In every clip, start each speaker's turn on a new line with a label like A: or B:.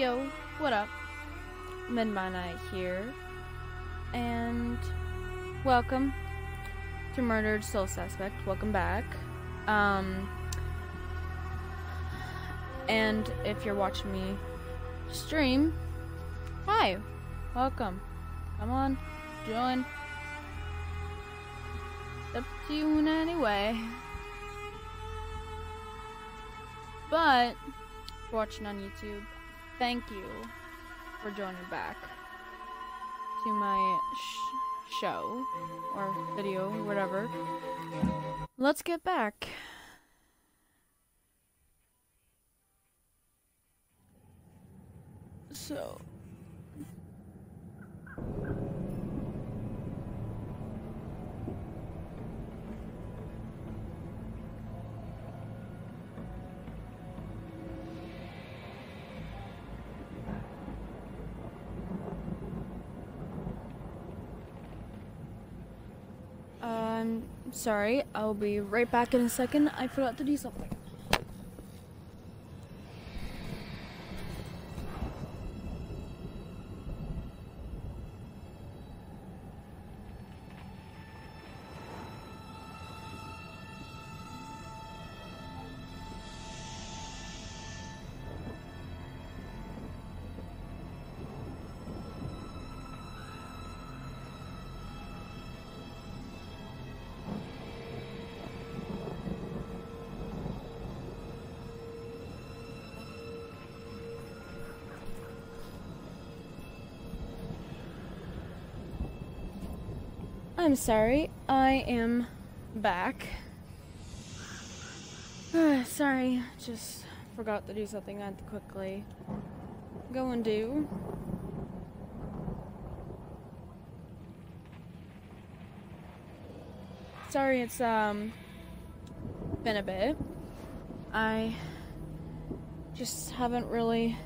A: Yo, what up? Midnight Night here, and welcome to Murdered Soul Suspect. Welcome back. And if you're watching me stream, hi, welcome. Come on, join. It's up to you in any way. But if you're watching on YouTube, thank you for joining back to my show or video or whatever. Let's get back. So I'm sorry, I'll be right back in a second. I forgot to do something. I'm sorry, I am back. Sorry, just forgot to do something I had to quickly go and do. Sorry, it's been a bit. I just haven't really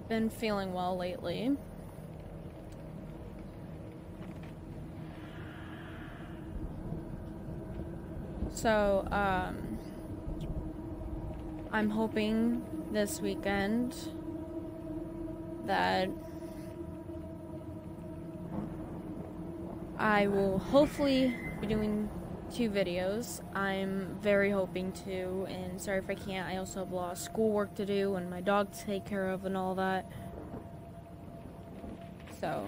A: been feeling well lately. So, I'm hoping this weekend that I will hopefully be doing 2 videos. I'm very hoping to, and sorry if I can't. I also have a lot of schoolwork to do and my dog to take care of and all that. So,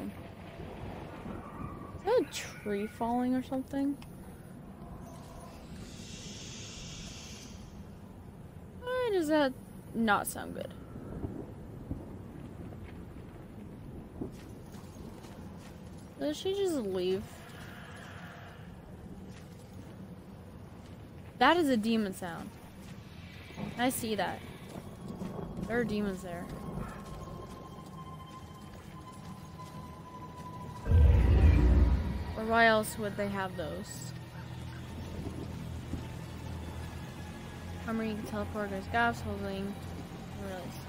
A: is that a tree falling or something? Why does that not sound good? Did she just leave? That is a demon sound. I see that. There are demons there. Or why else would they have those? Armor, you can teleport against gaps, holding release.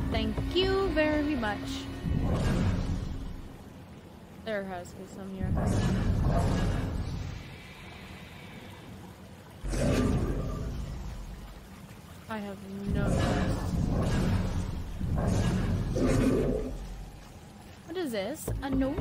A: Thank you very much. There has to be some here. I have no idea. What is this? A note?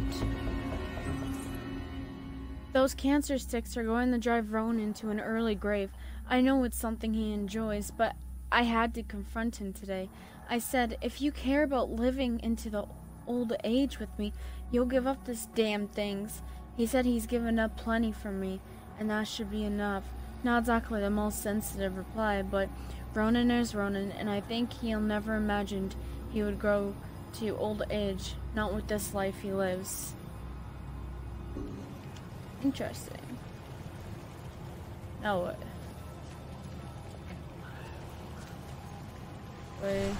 A: Those cancer sticks are going to drive Ronan to an early grave. I know it's something he enjoys, but I had to confront him today. I said, if you care about living into the old age with me, you'll give up this damn things. He said he's given up plenty for me, and that should be enough. Not exactly the most sensitive reply, but Ronan is Ronan, and I think he'll never imagined he would grow to old age, not with this life he lives. Interesting. Now what? Wait.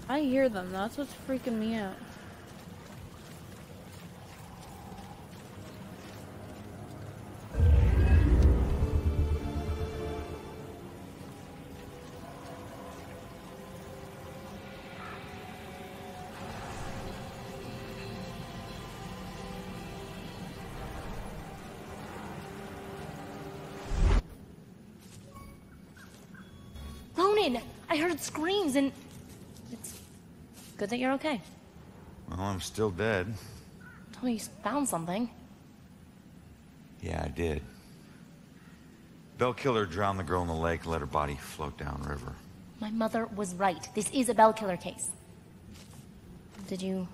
A: I hear them, that's what's freaking me out.
B: Ronan! I heard screams and... It's good that you're okay.
C: Well, I'm still dead.
B: Oh, you found something.
C: Yeah, I did. Bell killer drowned the girl in the lake and let her body float downriver.
B: My mother was right. This is a Bell killer case. Did you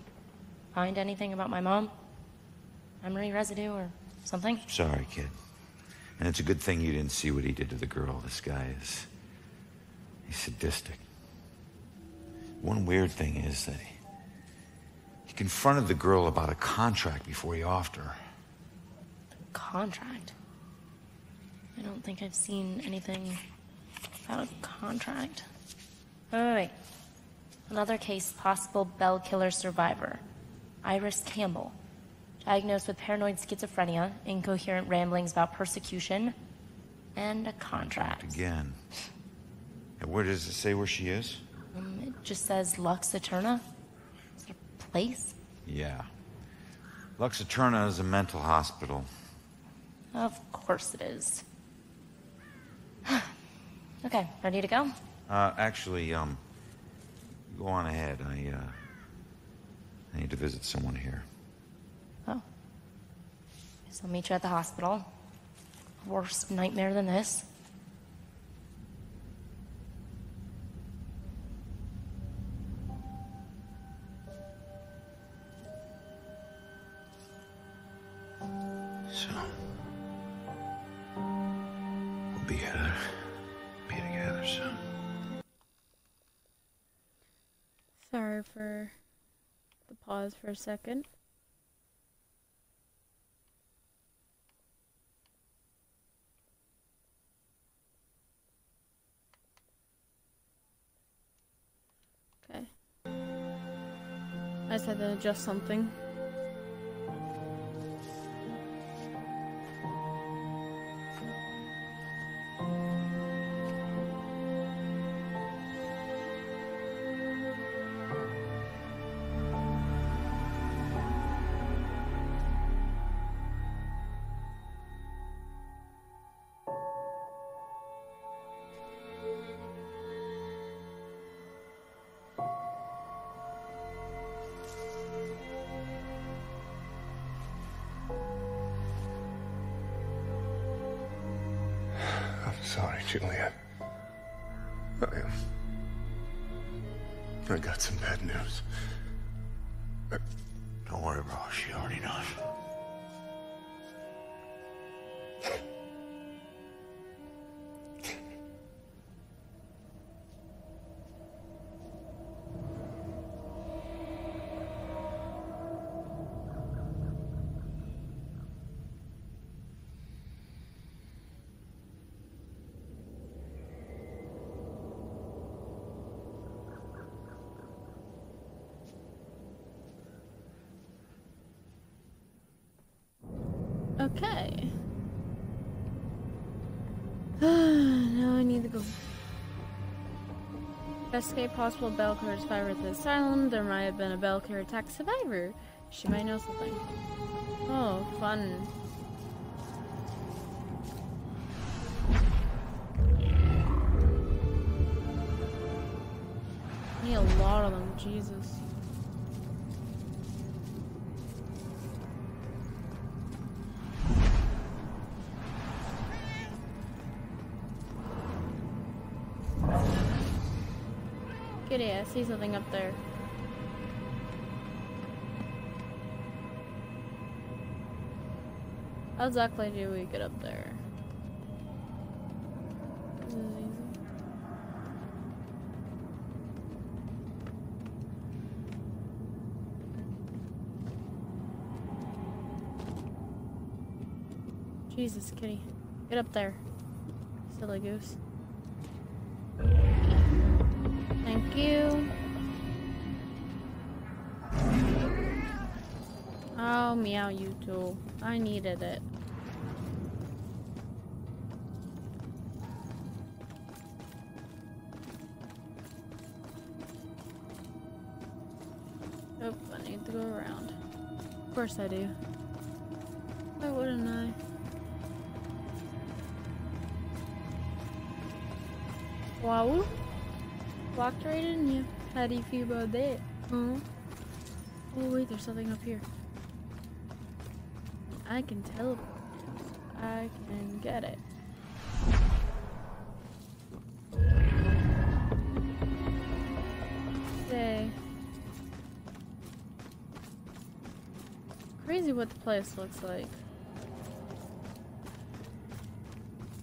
B: find anything about my mom? Memory residue or something?
C: Sorry, kid. And it's a good thing you didn't see what he did to the girl. This guy is... he's sadistic. One weird thing is that he confronted the girl about a contract before he offed her.
B: Contract? I don't think I've seen anything about a contract. Wait. Another case, possible Bell killer survivor. Iris Campbell. Diagnosed with paranoid schizophrenia, incoherent ramblings about persecution, and a contract.
C: Again. And where does it say where she is?
B: It just says Lux Eterna. Is it a place?
C: Yeah. Lux Eterna is a mental hospital.
B: Of course it is. Okay, ready to go?
C: Actually, go on ahead. I need to visit someone here.
B: Oh. Guess I'll meet you at the hospital. Worse nightmare than this.
C: So, we'll be together soon.
A: Sorry for the pause for a second. Okay. I just had to adjust something.
D: Sorry, Juliet. I got some bad news.
C: Don't worry, bro. She already knows.
A: Okay. Now I need to go investigate possible Bell killer survivor at the asylum. There might have been a Bell killer attack survivor. She might know something. Oh, fun. I need a lot of them, Jesus. Kitty, I see something up there. How exactly do we get up there? This is easy. Jesus, Kitty. Get up there. Silly goose. Thank you. Oh, meow, you too. I needed it. Oh, I need to go around. Of course I do. Why wouldn't I? Wow. Walked right in you. How do you feel about that? Huh? Oh wait, there's something up here. I can teleport. I can get it. Yay. Crazy what the place looks like.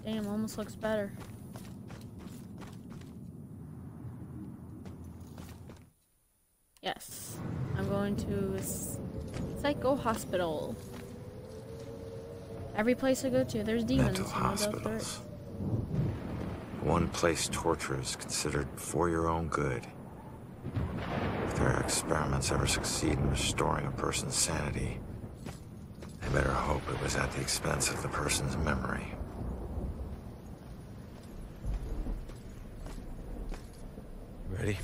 A: Damn, almost looks better. Yes. I'm going to Psycho Hospital. Every place I go to, there's demons.
C: Mental
A: no doubt there
C: hospitals.
A: is.
C: One place torture is considered for your own good. If their experiments ever succeed in restoring a person's sanity, they better hope it was at the expense of the person's memory. Ready?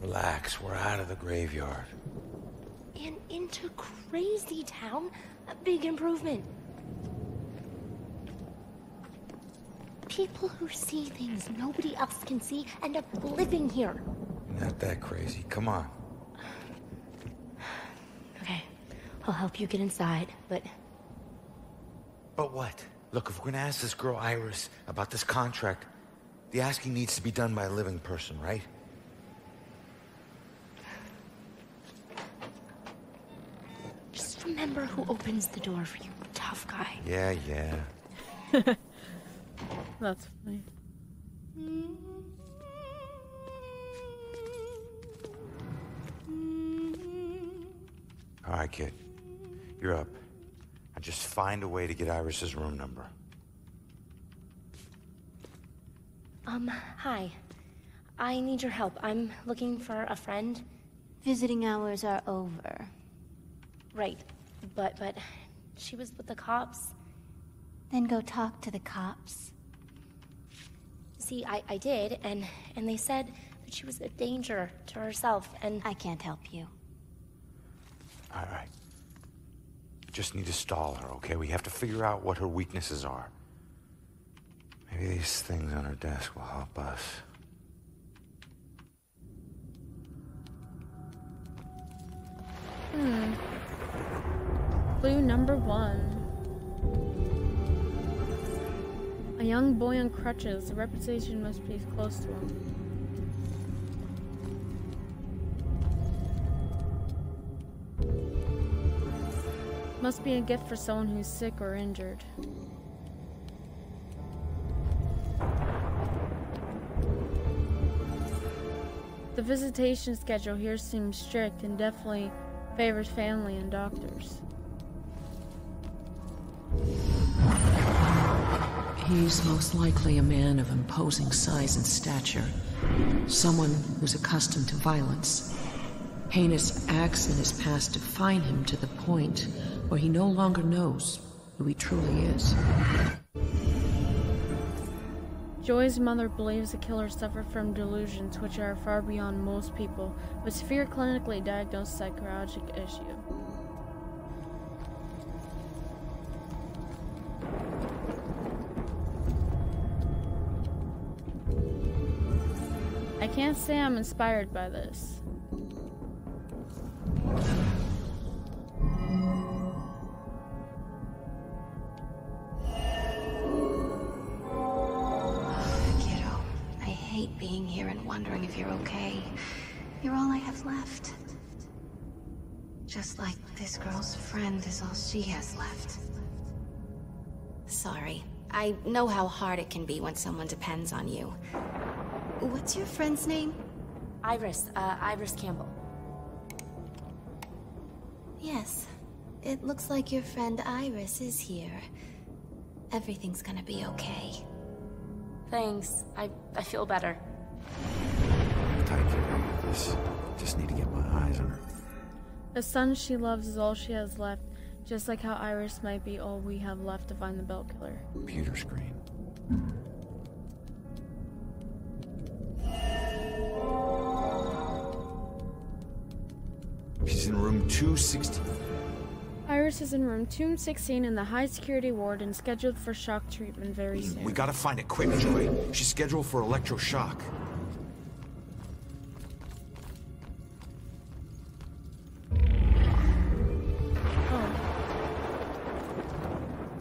C: Relax, we're out of the graveyard.
B: And into Crazy Town? A big improvement. People who see things nobody else can see end up living here.
C: Not that crazy, come on.
B: Okay, I'll help you get inside, but...
C: But what? Look, if we're gonna ask this girl Iris about this contract, the asking needs to be done by a living person, right?
B: Just remember who opens the door for you, tough guy.
C: Yeah.
A: That's funny.
C: All right, kid. You're up. Now just find a way to get Iris's room number.
B: Hi. I need your help. I'm looking for a friend.
E: Visiting hours are over.
B: Right. But she was with the cops.
E: Then go talk to the cops.
B: See, I did, and they said that she was a danger to herself, and...
E: I can't help you.
C: All right. Just need to stall her, okay? We have to figure out what her weaknesses are. Maybe these things on her desk will help us.
A: Clue number 1. A young boy on crutches. The reputation must be close to him. Must be a gift for someone who's sick or injured. The visitation schedule here seems strict and definitely favors family and doctors.
F: He's most likely a man of imposing size and stature. Someone who's accustomed to violence. Heinous acts in his past define him to the point where he no longer knows who he truly is.
A: Joy's mother believes the killer suffered from delusions which are far beyond most people, but severe clinically diagnosed psychological issue. I can't say I'm inspired by this.
E: Being here and wondering if you're okay. You're all I have left. Just like this girl's friend is all she has left. Sorry. I know how hard it can be when someone depends on you. What's your friend's name?
B: Iris Campbell.
E: Yes. It looks like your friend Iris is here. Everything's gonna be okay.
B: Thanks. I feel better.
C: Tight to this. Just need to get my eyes on her.
A: The son she loves is all she has left, just like how Iris might be all we have left to find the Bell Killer.
C: Computer screen. She's in room 260.
A: Iris Iris is in room 216 in the high-security ward and scheduled for shock treatment very soon.
G: We gotta find it quick, Joy. She's scheduled for electroshock.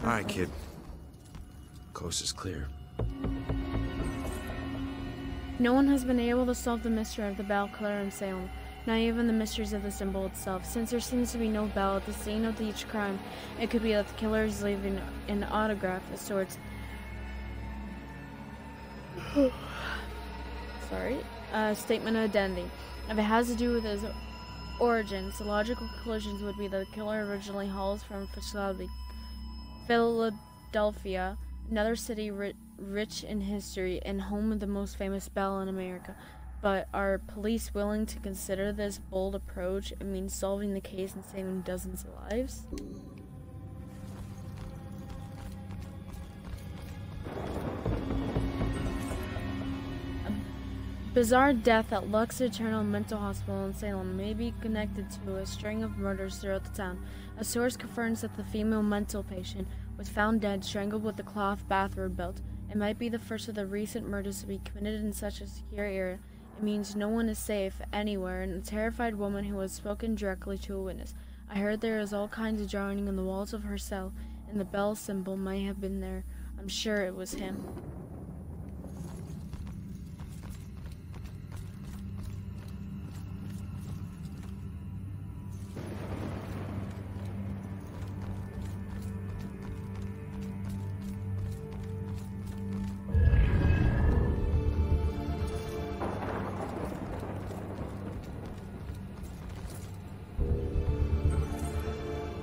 C: All right, kid.
H: Coast is clear.
A: No one has been able to solve the mystery of the Bell Killer in Salem, not even the mysteries of the symbol itself. Since there seems to be no bell at the scene of each crime, it could be that the killer is leaving an autograph of sorts. Statement of identity. If it has to do with his origins, the logical conclusions would be that the killer originally hails from Philadelphia, another city rich in history and home of the most famous bell in America. But are police willing to consider this bold approach? It means solving the case and saving dozens of lives? A bizarre death at Lux Eternal Mental Hospital in Salem may be connected to a string of murders throughout the town. A source confirms that the female mental patient was found dead, strangled with a cloth bathrobe belt. It might be the first of the recent murders to be committed in such a secure area. It means no one is safe anywhere, and a terrified woman who has spoken directly to a witness. I heard there is all kinds of drawing on the walls of her cell, and the bell symbol might have been there. I'm sure it was him.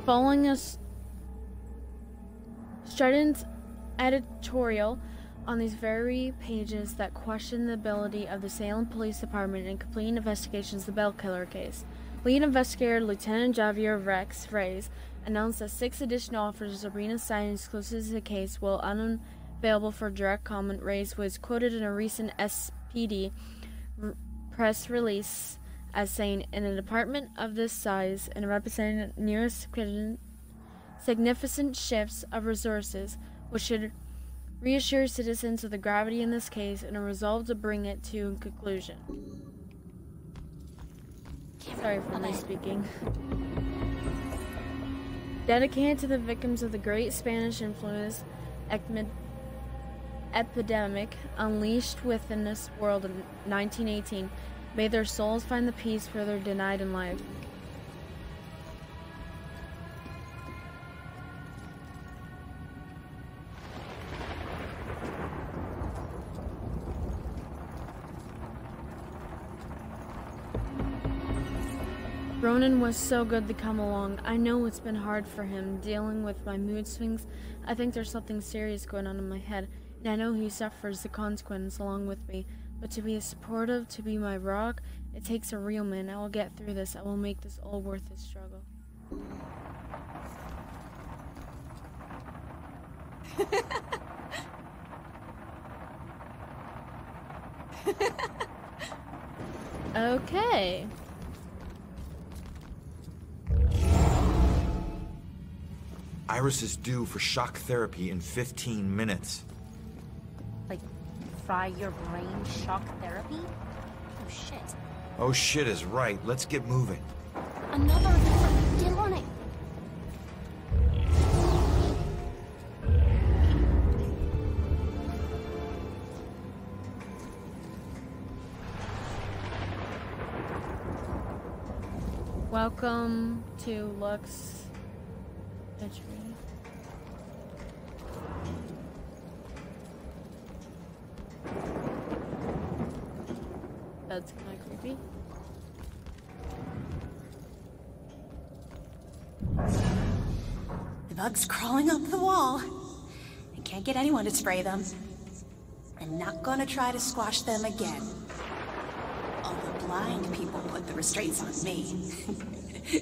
A: Following a strident editorial on these very pages that question the ability of the Salem Police Department in completing investigations of the Bell Killer case, lead investigator Lieutenant Javier Rex Reyes announced that 6 additional officers are being assigned exclusively to the case. While unavailable for direct comment, Reyes was quoted in a recent SPD press release as saying, in a department of this size and representing nearest significant shifts of resources, which should reassure citizens of the gravity in this case and a resolve to bring it to a conclusion. Sorry for my speaking. Dedicated to the victims of the great Spanish influence epidemic unleashed within this world in 1918, may their souls find the peace further denied in life. Ronan was so good to come along. I know it's been hard for him, dealing with my mood swings. I think there's something serious going on in my head, and I know he suffers the consequence along with me. But to be supportive, to be my rock, it takes a real man. I will get through this. I will make this all worth the struggle. Okay.
G: Iris is due for shock therapy in 15 minutes.
B: Like, fry your brain shock therapy? Oh shit.
G: Oh shit is right. Let's get moving.
B: Another get on it.
A: Welcome to Lux Entry. That's kind of creepy.
I: The bug's crawling up the wall. I can't get anyone to spray them. I'm not gonna try to squash them again. All the blind people put the restraints on me.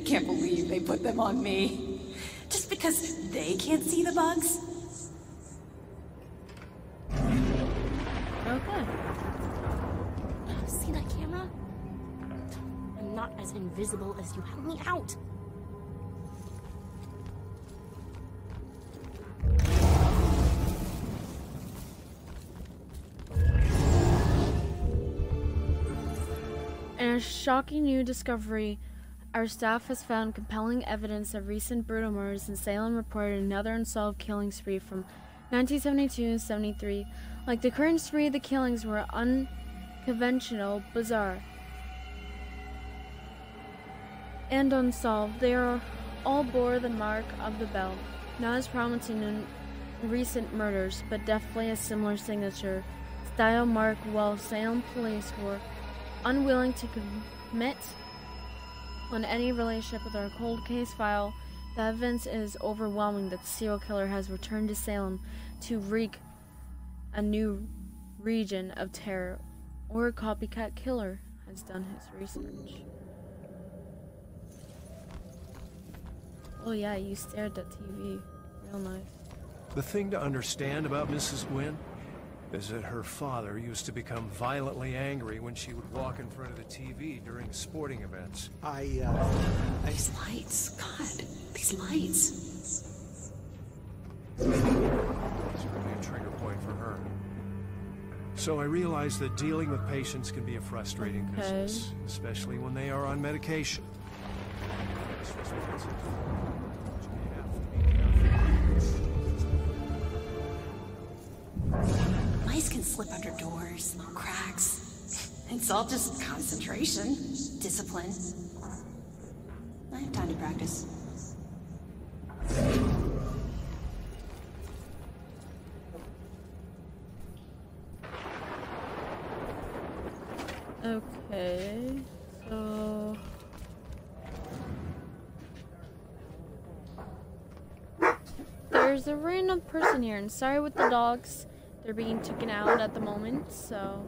I: Can't believe they put them on me. Just because they can't see the bugs?
A: Okay.
B: See that camera? I'm not as invisible as you held me out.
A: In a shocking new discovery, our staff has found compelling evidence of recent brutal murders in Salem. Reported another unsolved killing spree from 1972 and 73. Like the current spree, the killings were unconventional, bizarre, and unsolved. They all bore the mark of the bell. Not as promising in recent murders, but definitely a similar signature style mark. While Salem police were unwilling to commit on any relationship with our cold case file, the evidence is overwhelming that the serial killer has returned to Salem to wreak a new region of terror, or a copycat killer has done his research. Oh yeah, you stared at TV. Real nice.
J: The thing to understand about Mrs. Gwynn is that her father used to become violently angry when she would walk in front of the TV during sporting events.
I: These lights, God, these lights.
J: It's really a trigger point for her. So I realized that dealing with patients can be a frustrating business, especially when they are on medication.
I: Mice can slip under doors, cracks. It's all just concentration, discipline. I have time to practice.
A: Okay, so there's a random person here, and sorry with the dogs. They're being taken out at the moment, so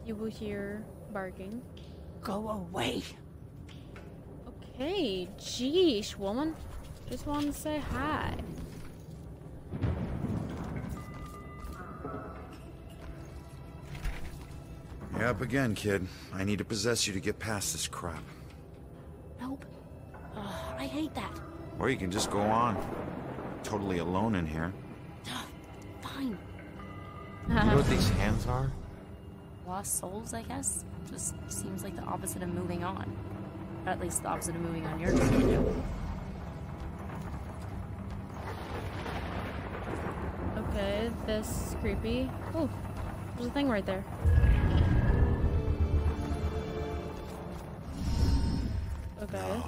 A: you will hear barking.
I: Go away.
A: Okay, geesh, woman. Just wanted to say hi.
C: You're up again, kid. I need to possess you to get past this crap.
B: Nope. I hate that.
C: Or you can just go on. Totally alone in here.
B: Fine.
C: You know what these hands are?
B: Lost souls, I guess? Just seems like the opposite of moving on. Or at least the opposite of moving on your turn.
A: Okay, this is creepy. Oh, there's a thing right there. Okay.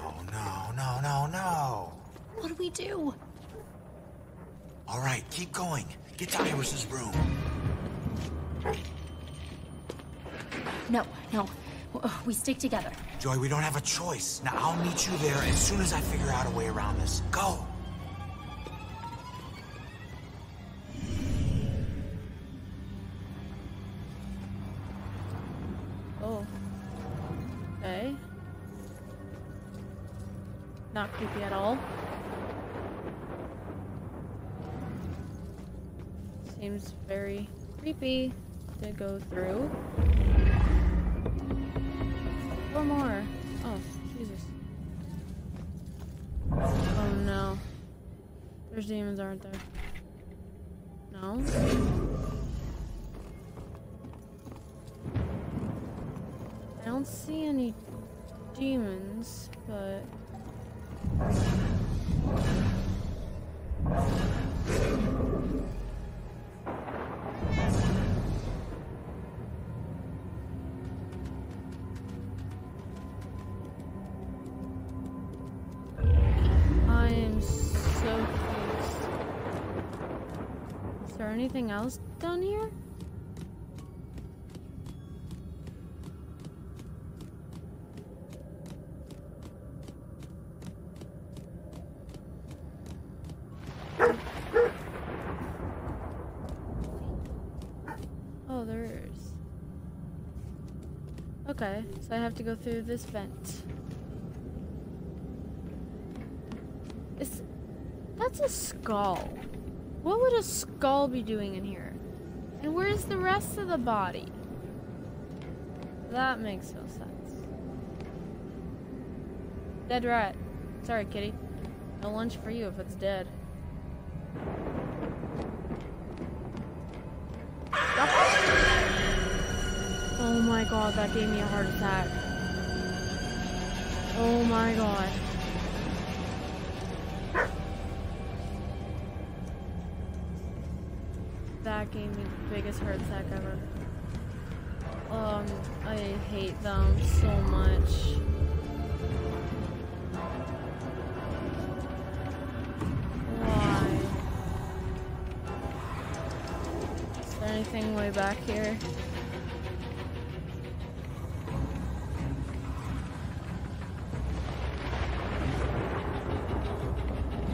G: No.
B: What do we do?
G: All right, keep going. Get to Iris's room.
B: No. We stick together.
G: Joy, we don't have a choice. Now, I'll meet you there as soon as I figure out a way around this. Go!
A: Oh. Okay. Not creepy at all. Seems very creepy to go through. One more. Oh, Jesus. Oh no. There's demons, aren't there? No? I don't see any demons, but... I am so confused. Is there anything else down here? Oh, there is. Okay, so I have to go through this vent. That's a skull. What would a skull be doing in here? And where's the rest of the body? That makes no sense. Dead rat. Sorry, kitty. No lunch for you if it's dead. Stop. Oh my god, that gave me a heart attack. Oh my god. That gave me the biggest heart attack ever. I hate them so much. Why? Is there anything way back here?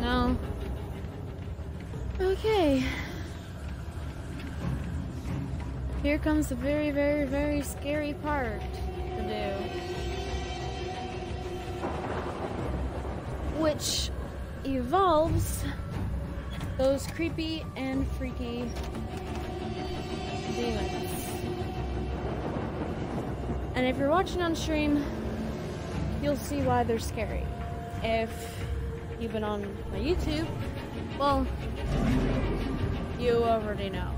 A: No. Okay. Here comes the very, very, very scary part to do. Which involves those creepy and freaky demons. And if you're watching on stream, you'll see why they're scary. If you've been on my YouTube, well, you already know.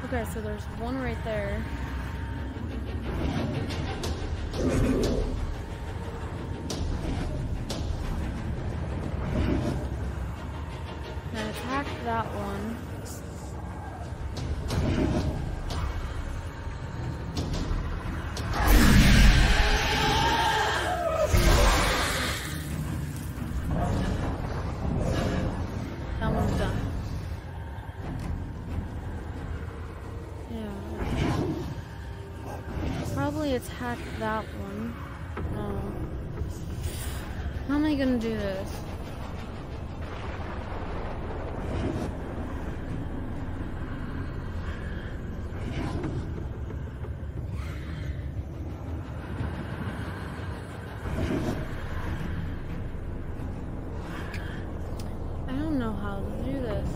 A: Okay, so there's one right there. Now attack that one. That one's done. Probably attack that one. No. How am I gonna do this? I don't know how to do this.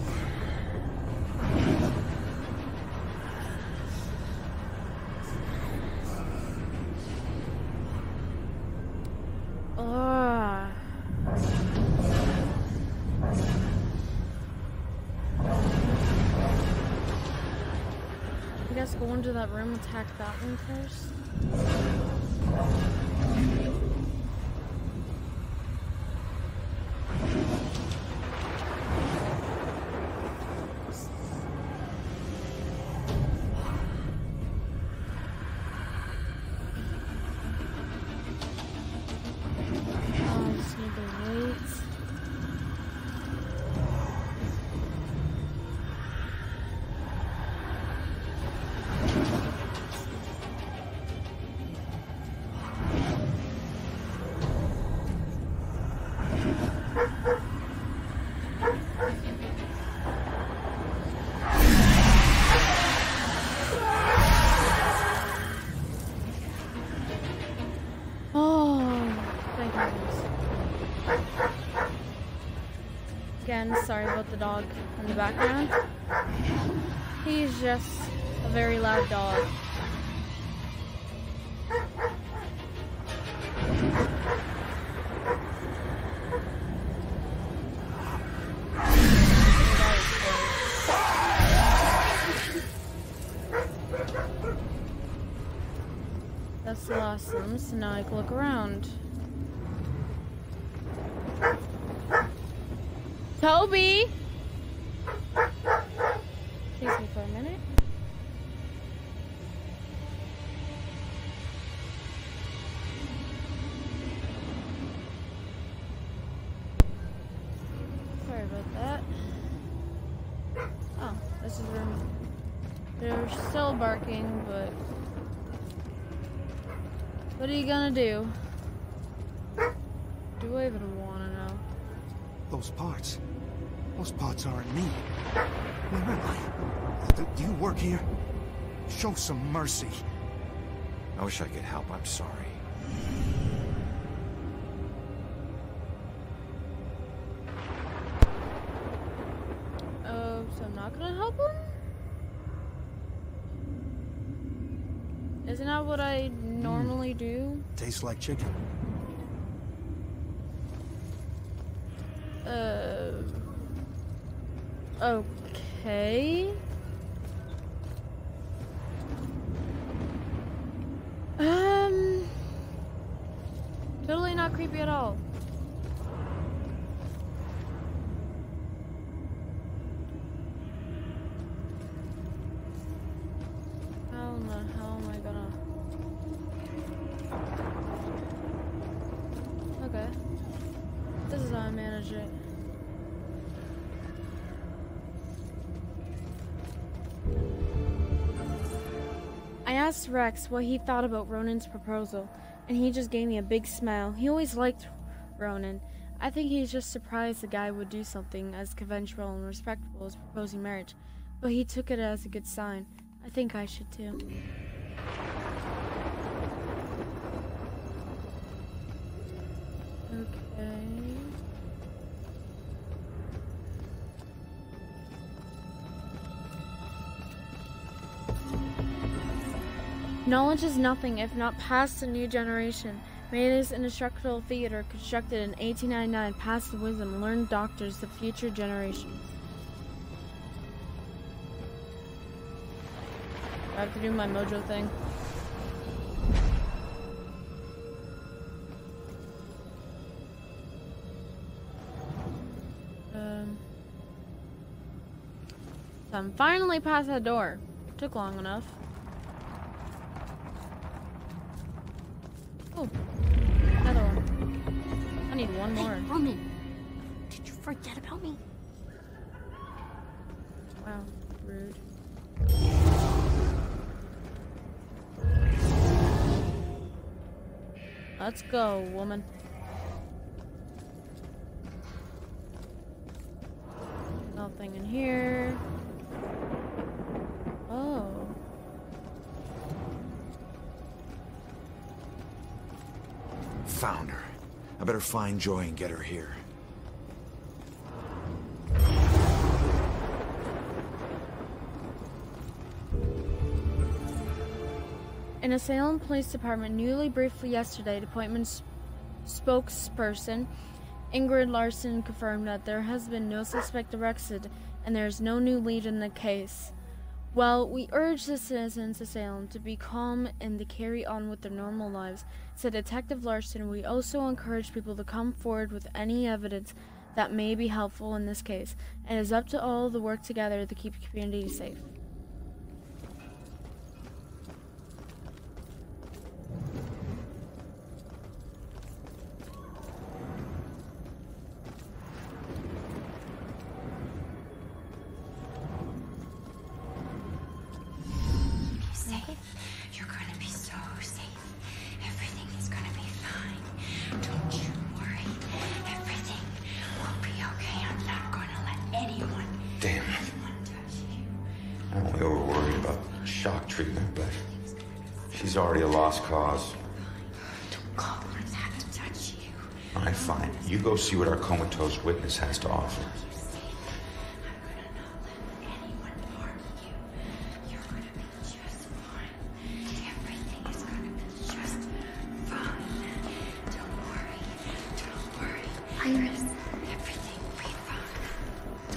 A: I guess go into that room, attack that one first. I just need to wait. Again, sorry about the dog in the background. He's just a very loud dog. That's the last one, so now I can look around. Toby! Excuse me for a minute. Sorry about that. Oh, this is where they're still barking, but what are you gonna do? Do I even wanna know?
J: Those parts aren't me. Where am I? Do you work here? Show some mercy.
G: I wish I could help. I'm sorry.
A: Oh, so I'm not gonna help him? Isn't that what I normally do?
J: Tastes like chicken.
A: Okay. Totally not creepy at all. How in the hell am I gonna... Okay. This is how I manage it. I asked Rex what he thought about Ronan's proposal, and he just gave me a big smile. He always liked Ronan. I think he's just surprised the guy would do something as conventional and respectful as proposing marriage, but he took it as a good sign. I think I should too. Okay. Knowledge is nothing if not passed to new generation. Made as an instructional theater constructed in 1899, passed the wisdom, learned doctors to future generations. I have to do my mojo thing. So I'm finally past that door. Took long enough. Oh, another one. I need one more.
B: Hey, Roman, did you forget about me?
A: Wow, rude. Let's go, woman. Nothing in here. Oh.
G: Found her. I better find Joy and get her here.
A: In a Salem Police Department newly briefed yesterday, Department spokesperson Ingrid Larson confirmed that there has been no suspect arrested and there is no new lead in the case. Well, we urge the citizens of Salem to be calm and to carry on with their normal lives, said Detective Larson. We also encourage people to come forward with any evidence that may be helpful in this case. It is up to all to work together to keep the community safe.
C: She's already a lost cause.
B: Don't call her that to touch you.
C: All right, fine. You go see what our comatose witness has to offer.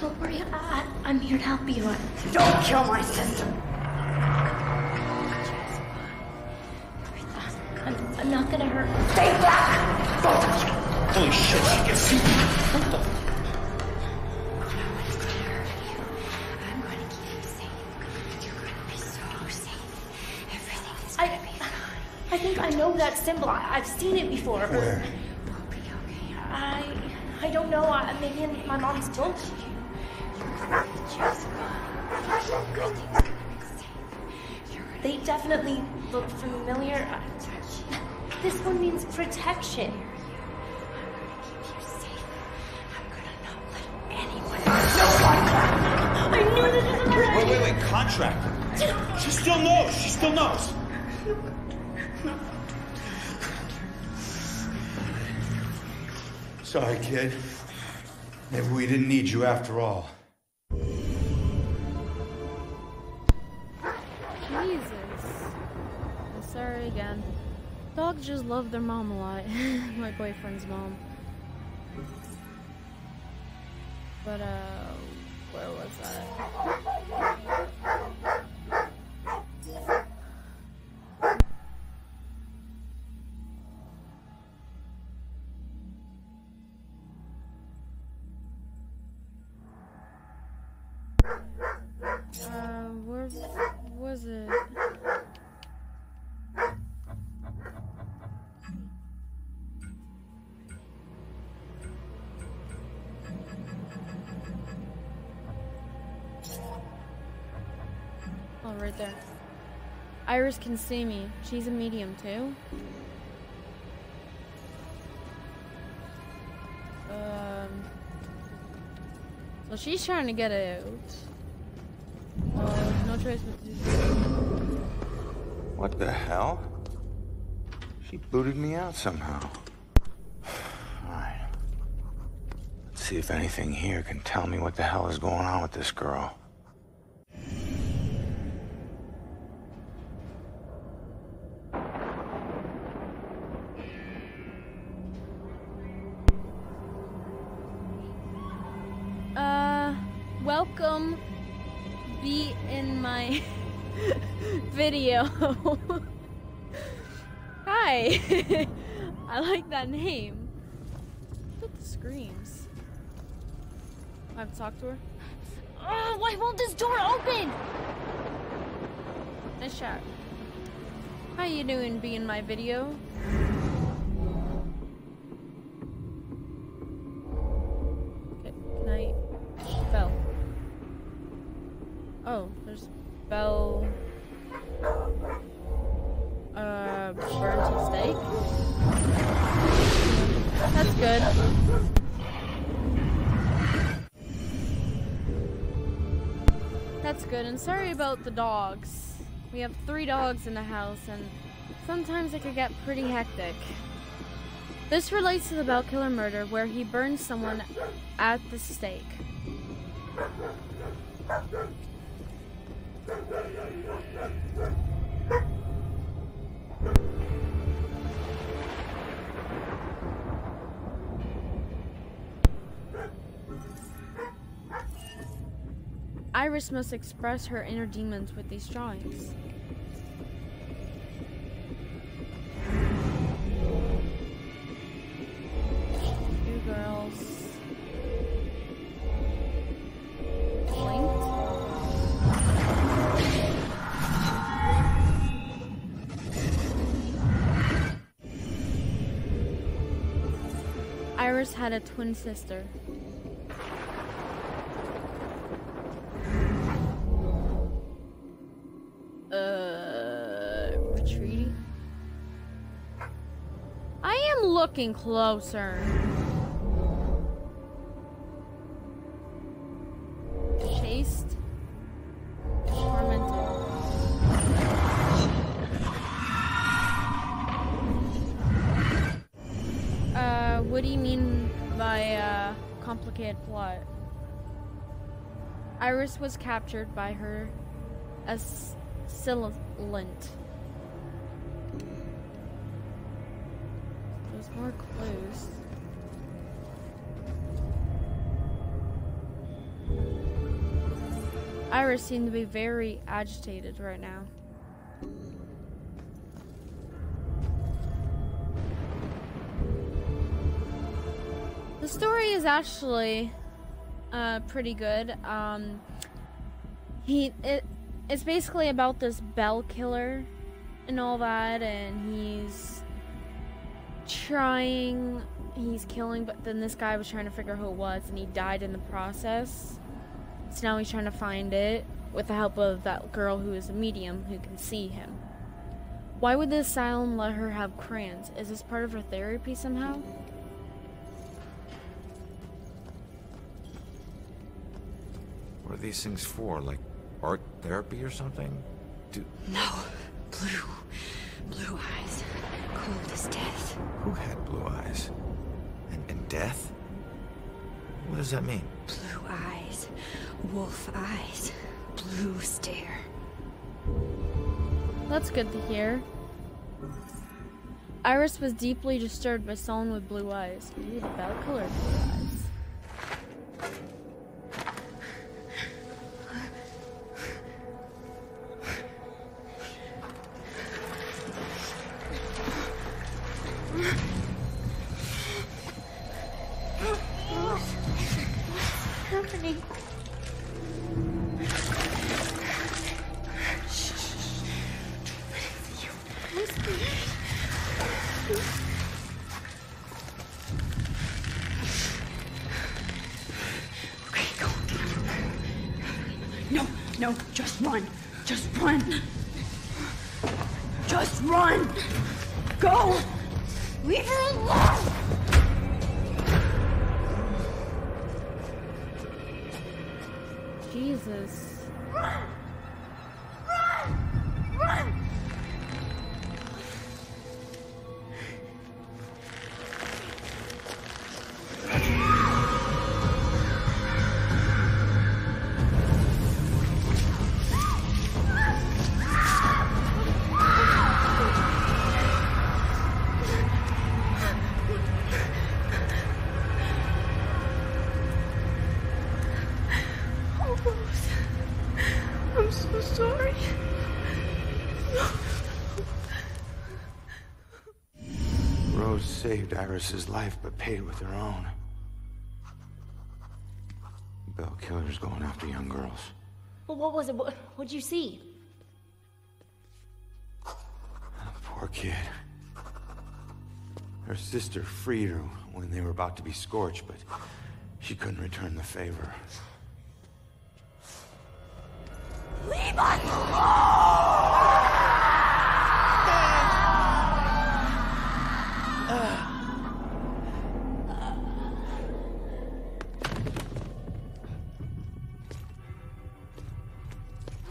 B: Don't worry, I'm here to help you.
K: Don't kill my sister!
B: I'm not gonna hurt her.
K: Stay back! Don't touch her! Holy shit, she can see me!
E: I'm going to keep you safe. You're going to be so safe. Everything is going to be fine.
B: I think I know that symbol. I've seen it before.
G: Where?
E: We'll be okay.
B: I don't know. Maybe in my mom's book. They definitely look familiar. This one means protection. I knew this was right.
C: Wait, contract. She still knows. She still knows.
G: Sorry, kid. Maybe we didn't need you after all.
A: Jesus. toy again. Dogs just love their mom a lot. My boyfriend's mom. But, where was that? Where was it? Oh, right there. Iris can see me. She's a medium too. So she's trying to get out. No choice but to do.
C: What the hell? She booted me out somehow. Alright. Let's see if anything here can tell me what the hell is going on with this girl.
A: Welcome. Be in my video. Hi. I like that name. Look at the screams. I have to talk to her.
B: Why won't this door open?
A: Nice shot. How you doing? Be in my video. Okay, can I? Bell. Oh, there's Bell. Burnt steak. That's good. That's good. And sorry about the dogs. We have 3 dogs in the house, and sometimes it could get pretty hectic. This relates to the Bell Killer murder, where he burned someone at the stake. Iris must express her inner demons with these drawings. Two girls. Linked. Iris had a twin sister. Retreating. I am looking closer. Chased. Tormented. What do you mean by, complicated plot? Iris was captured by her assailant. There's more clues. Iris seemed to be very agitated right now. The story is actually pretty good. It's basically about this Bell Killer and all that, and he's killing, but then this guy was trying to figure who it was, and he died in the process. So now he's trying to find it with the help of that girl who is a medium who can see him. Why would the asylum let her have crayons? Is this part of her therapy somehow?
G: What are these things for? Like art therapy or something?
L: No. Blue eyes. Cold as death.
G: Who had blue eyes? And death? What does that mean?
L: Blue eyes. Wolf eyes. Blue stare.
A: That's good to hear. Iris was deeply disturbed by someone with blue eyes. Ooh, the bell colored blue eyes.
B: What's happening?
L: No, just run. Just run. Just run. Go. Leave her alone.
A: Jesus.
L: Run. Run. Run.
B: I'm so sorry.
C: Rose saved Iris's life, but paid with her own. Bell killer's going after young girls.
B: Well, what was it? What'd you see?
C: Poor kid. Her sister freed her when they were about to be scorched, but she couldn't return the favor.
L: Leave us alone!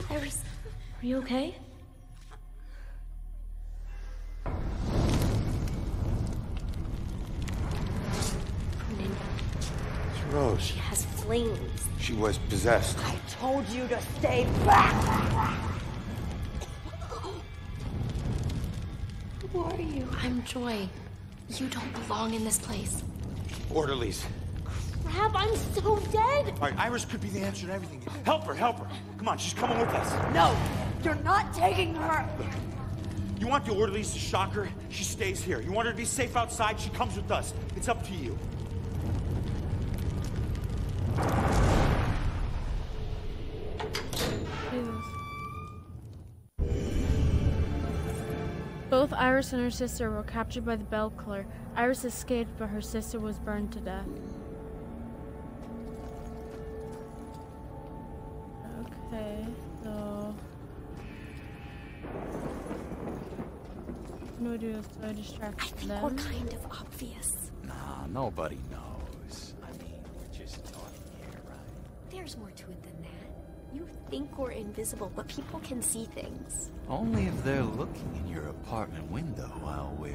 B: Iris, are you okay?
C: It's Rose.
B: She has flames.
C: She was possessed.
L: I told you to stay back! Who are you?
B: I'm Joy. You don't belong in this place.
C: Orderlies.
B: Crap, I'm so dead!
G: All right, Iris could be the answer to everything. Help her, help her. Come on, she's coming with us.
L: No! You're not taking her!
G: Look, you want the orderlies to shock her? She stays here. You want her to be safe outside? She comes with us. It's up to you.
A: Both Iris and her sister were captured by the Bell Killer. Iris escaped, but her sister was burned to death. Okay, so... What do I do? So I distract
I: I think
A: them?
I: we're kind of obvious.
H: Nah, nobody knows. I mean, we're just talking here, right?
I: There's more to it than that. You think we're invisible, but people can see things.
K: Only if they're looking in your apartment window while we're,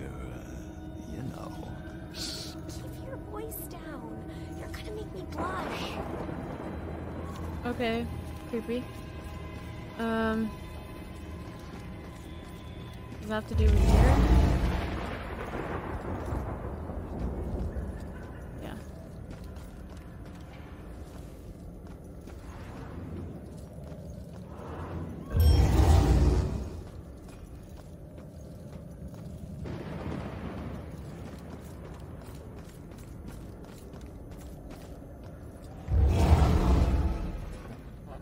K: you know.
I: Shh, keep your voice down. You're gonna make me blush.
A: Okay, creepy. Does that have to do with here? Yeah.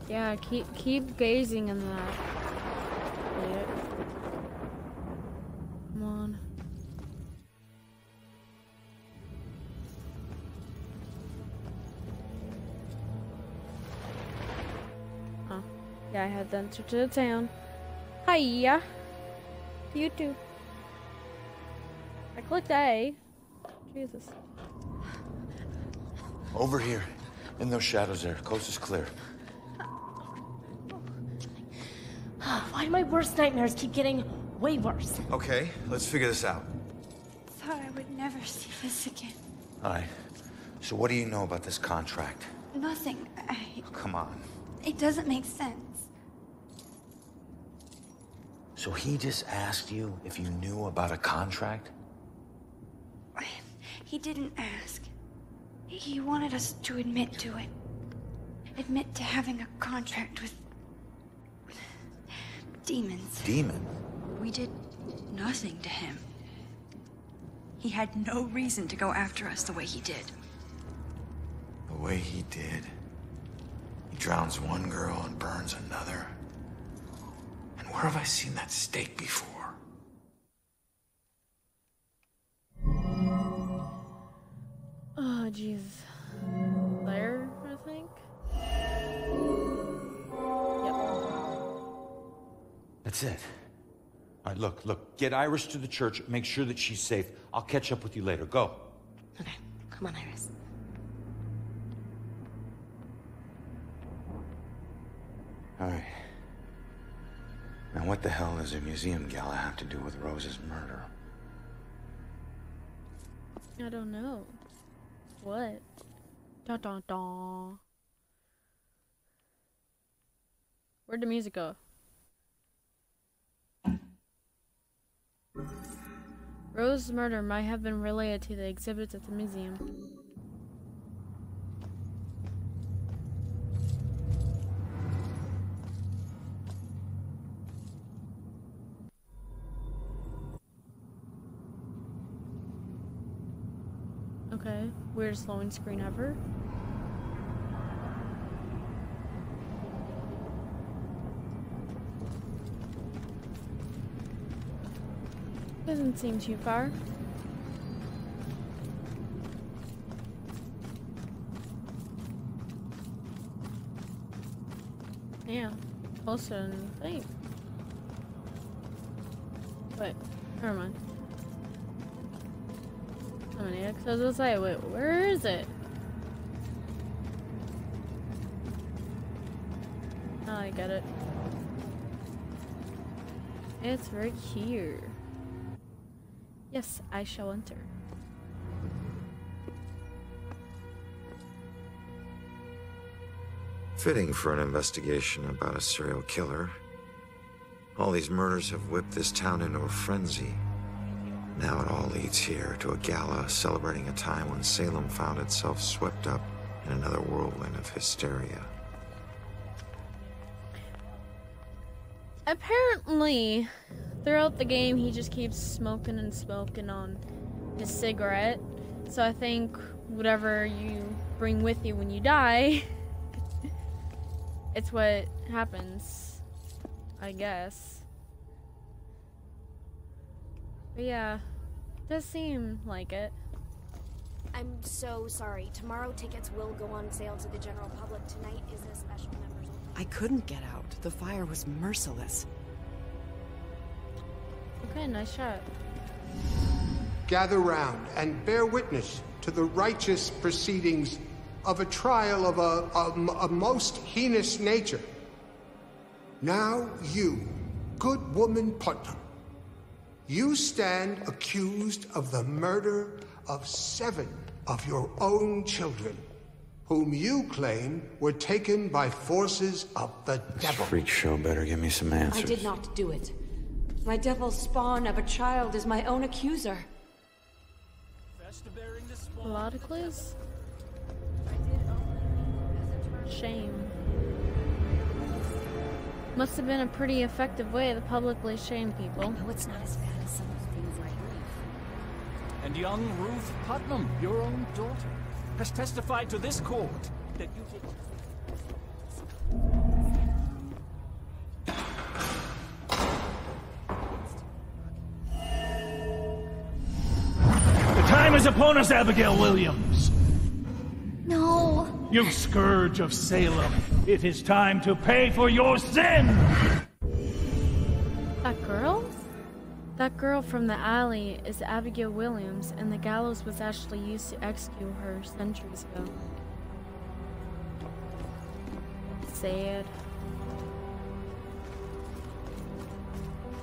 A: Yeah, keep gazing in that. Yeah. Come on. Huh. Yeah, I had to enter to the town. Hiya. You too. I clicked A. Jesus.
C: Over here. In those shadows there. Coast is clear.
B: Why do my worst nightmares keep getting way worse?
G: Okay, let's figure this out.
L: Thought I would never see this again.
C: All right. So what do you know about this contract?
L: Nothing.
C: Oh, come on.
L: It doesn't make sense.
C: So he just asked you if you knew about a contract?
L: He didn't ask. He wanted us to admit to it. Admit to having a contract with demons.
C: Demon?
L: We did nothing to him. He had no reason to go after us the way he did.
C: The way he did. He drowns one girl and burns another. And where have I seen that steak before?
A: Oh, jeez. There, I think? Yep.
G: That's it. All right, look. Get Iris to the church. Make sure that she's safe. I'll catch up with you later. Go.
B: Okay, come on, Iris.
C: All right. Now what the hell does a museum gala have to do with Rose's murder?
A: I don't know. What? Dun dun dun. Where'd the music go? Rose's murder might have been related to the exhibits at the museum. Okay, weirdest loading screen ever. Doesn't seem too far. Yeah, closer than you think. Wait, never mind. I'm an idiot, 'cause I was gonna say, wait, where is it? Oh, I get it. It's right here. Yes, I shall enter.
C: Fitting for an investigation about a serial killer. All these murders have whipped this town into a frenzy. Now it all leads here to a gala celebrating a time when Salem found itself swept up in another whirlwind of hysteria.
A: Apparently, throughout the game, he just keeps smoking and smoking on his cigarette. So I think whatever you bring with you when you die, it's what happens, I guess. But yeah, does seem like it.
M: I'm so sorry. Tomorrow tickets will go on sale to the general public. Tonight is a special members only.
N: I couldn't get out. The fire was merciless.
A: Okay, nice shot.
O: Gather round and bear witness to the righteous proceedings of a trial of a most heinous nature. Now you, good woman Putnam, you stand accused of the murder of 7 of your own children, whom you claim were taken by forces of the devil.
C: This freak show better give me some answers.
P: I did not do it. My devil spawn of a child is my own accuser.
A: A lot of clues? Shame. Must have been a pretty effective way to publicly shame people.
M: I know it's not as bad as some of the things I read.
H: And young Ruth Putnam, your own daughter, has testified to this court that you did... The time is upon us, Abigail Williams.
M: No.
H: You scourge of Salem, it is time to pay for your sin!
A: That girl? That girl from the alley is Abigail Williams, and the gallows was actually used to execute her centuries ago. Sad.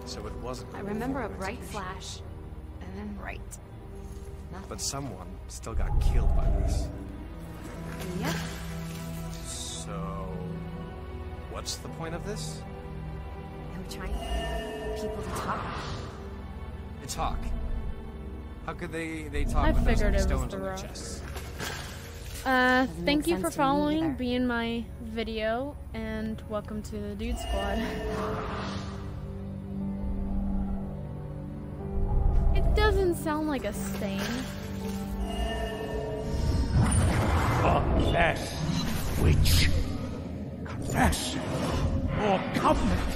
J: So it wasn't.
P: I remember a bright flash, and then bright.
J: But someone still got killed by this.
P: Yep.
J: So, what's the point of this?
M: They were trying to get people to talk.
J: To talk.
Q: How could they talk
A: I
Q: with those
A: figured
Q: many
A: it was
Q: stones
A: the
Q: on their
A: Rock.
Q: chests?
A: Thank you for
B: sense to me
A: following,
B: either.
A: being my video, and welcome to the Dude Squad. It doesn't sound like a stain.
R: Confess, witch. Confess. Or covenant.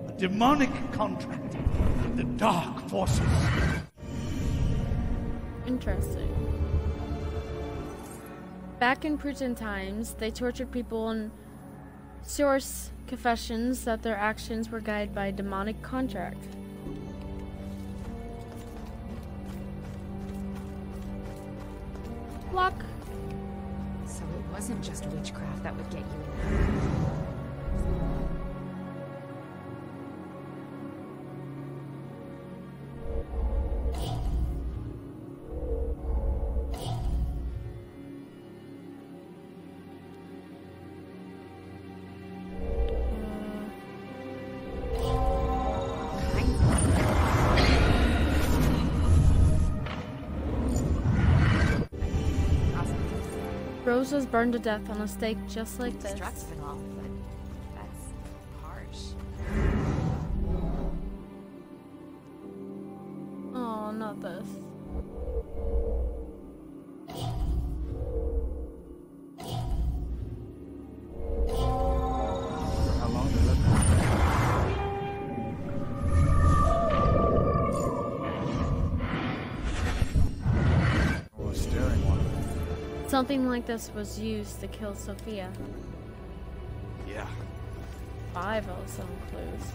R: A demonic contract with the dark forces.
A: Interesting. Back in Puritan times, they tortured people and source confessions that their actions were guided by a demonic contract. Luck.
S: So it wasn't just witchcraft that would get you in there.
A: Rose was burned to death on a stake just like this.
S: Struts and all, but that's harsh.
A: Oh, not this.
Q: How long did it Oh, staring one.
A: Something like this was used to kill Sophia.
Q: Yeah.
A: 5 of some clues.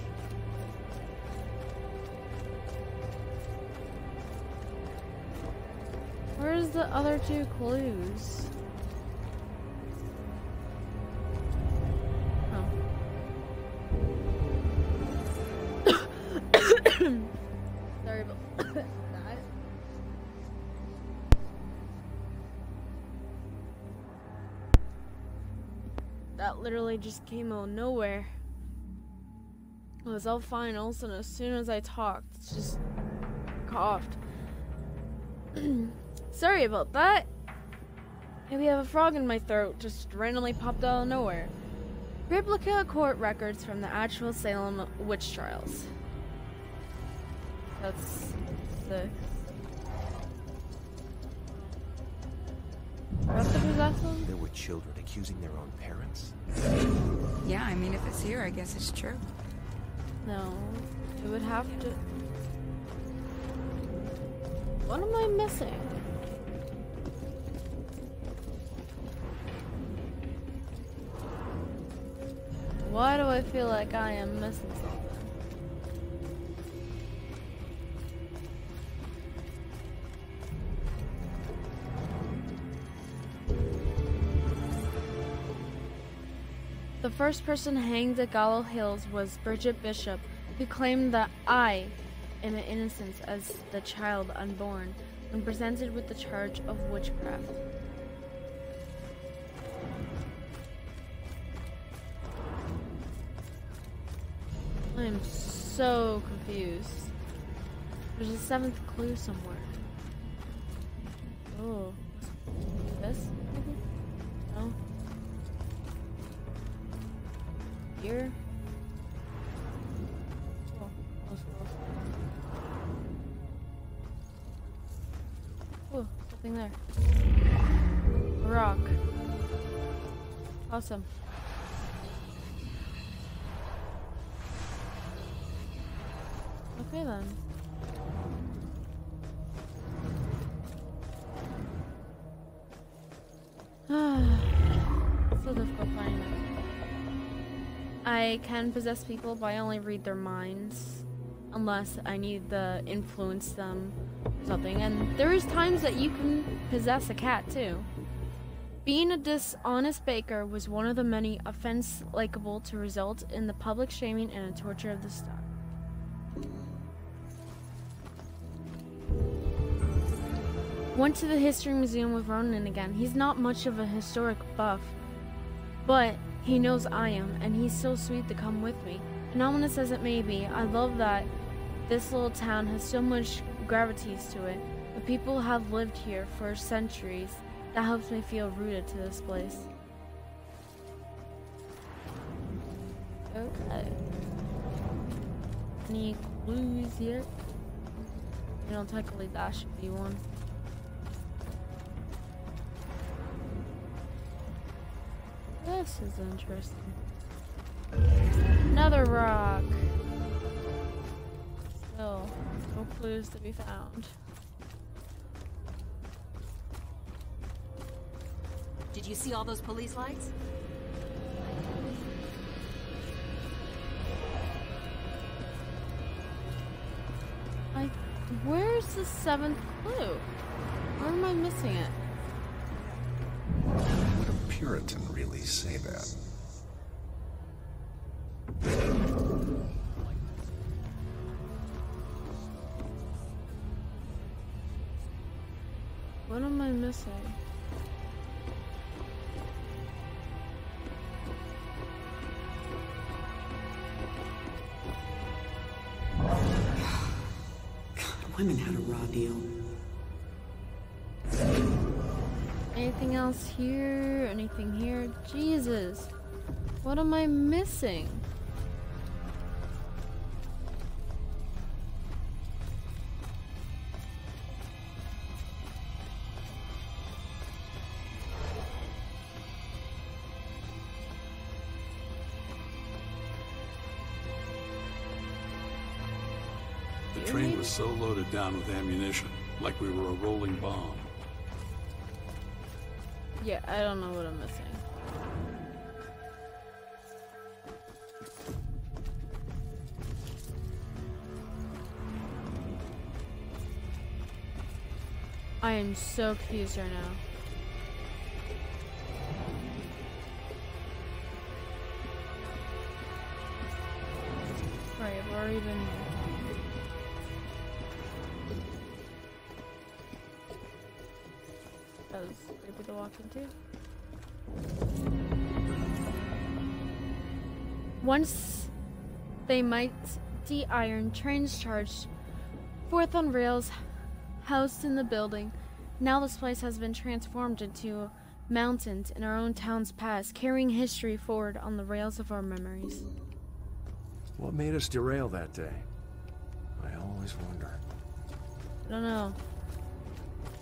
A: Where's the other 2 clues? Oh. Sorry about that. That literally just came out of nowhere. It was all fine, all of a sudden, as soon as I talked, it's just coughed. Sorry about that. Maybe I have a frog in my throat, just randomly popped out of nowhere. Replica court records from the actual Salem witch trials. That's 6. Rest of possessum?
T: There were children accusing their own parents?
L: Yeah, I mean, if it's here, I guess it's true.
A: No, it would have to. What am I missing? Why do I feel like I am missing something? The first person hanged at Gallow Hills was Bridget Bishop, who claimed that I am an innocence as the child unborn when presented with the charge of witchcraft. I am so confused. There's a 7th clue somewhere. Oh, this? No. Here. Oh, close. Oh, something there. A rock. Awesome. Okay then. So difficult finding them. I can possess people, but I only read their minds. Unless I need to influence them or something. And there is times that you can possess a cat too. Being a dishonest baker was one of the many offenses likable to result in the public shaming and the torture of the stock. Went to the History Museum with Ronan again. He's not much of a historic buff, but he knows I am, and he's so sweet to come with me. And ominous as it may be, I love that this little town has so much gravitas to it. The The people have lived here for centuries. That helps me feel rooted to this place. Okay. Any clues yet? You know, technically that should be one. This is interesting. Another rock. Still, no clues to be found.
P: Did you see all those police lights?
A: Where's the 7th clue? Where am I missing it?
D: Would a Puritan really say that?
A: What am I missing?
I: Women had a raw deal.
A: Anything else here? Anything here? Jesus. What am I missing?
U: The train was so loaded down with ammunition, like we were a rolling bomb.
A: Yeah, I don't know what I'm missing. I am so confused right now. Right, I've already been here. That was creepy to walk into. Once they mighty iron trains charged forth on rails housed in the building. Now this place has been transformed into mountains in our own town's past, carrying history forward on the rails of our memories.
J: What made us derail that day? I always wonder.
A: I don't know.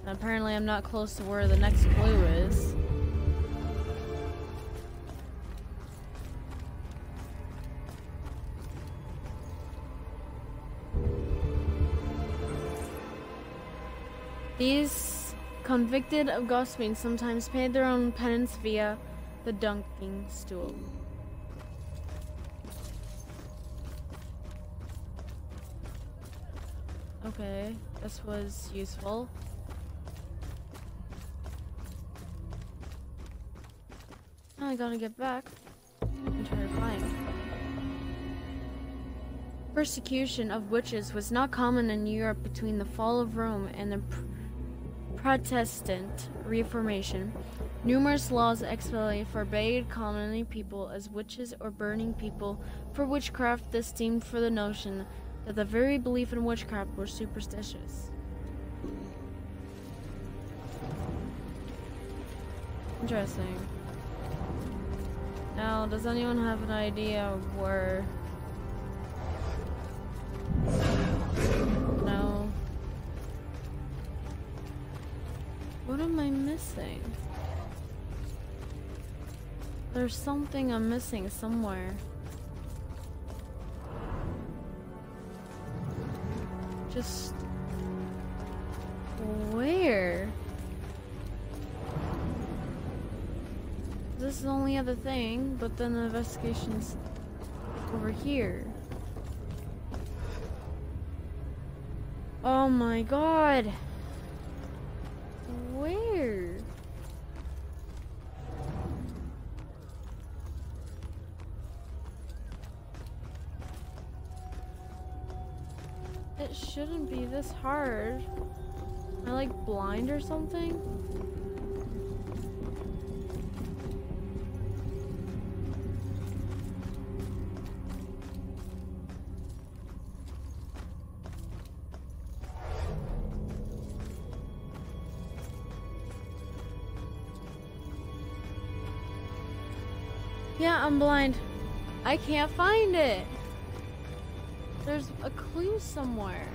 A: And apparently I'm not close to where the next clue is. These convicted of gossiping sometimes paid their own penance via the dunking stool. Okay, this was useful. Now I gotta get back and try to find. Persecution of witches was not common in Europe between the fall of Rome and the Protestant Reformation. Numerous laws explicitly forbade commoning people as witches or burning people for witchcraft. This stemmed from the notion that the very belief in witchcraft was superstitious. Interesting. Now, does anyone have an idea of where... No. What am I missing? There's something I'm missing somewhere. Just... where? This is the only other thing, but then the investigation's over here. Oh my god! Where? It shouldn't be this hard. Am I like blind or something? Yeah, I'm blind. I can't find it. There's a clue somewhere.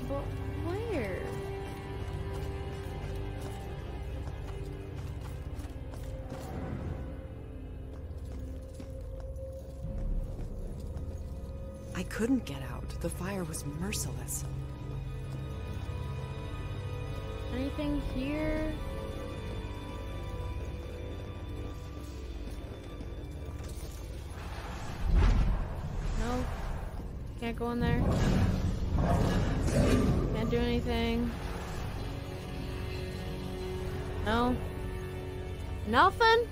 A: But where?
N: I couldn't get out. The fire was merciless.
A: Anything here? No. Can't go in there. Can't do anything. No. Nothing?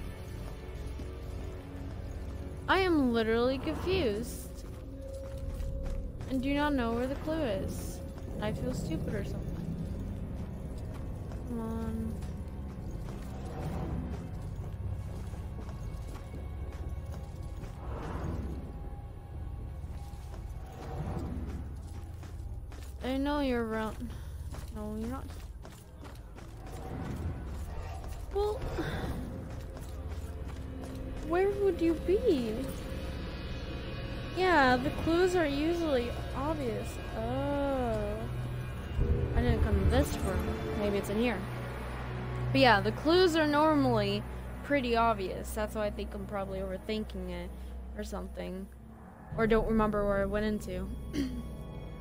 A: I am literally confused. And do not know where the clue is. I feel stupid or something. Come on. I know you're around. No, you're not. Well, where would you be? Yeah, the clues are usually obvious. Oh. I didn't come to this room. Maybe it's in here. But yeah, the clues are normally pretty obvious. That's why I think I'm probably overthinking it or something. Or don't remember where I went into.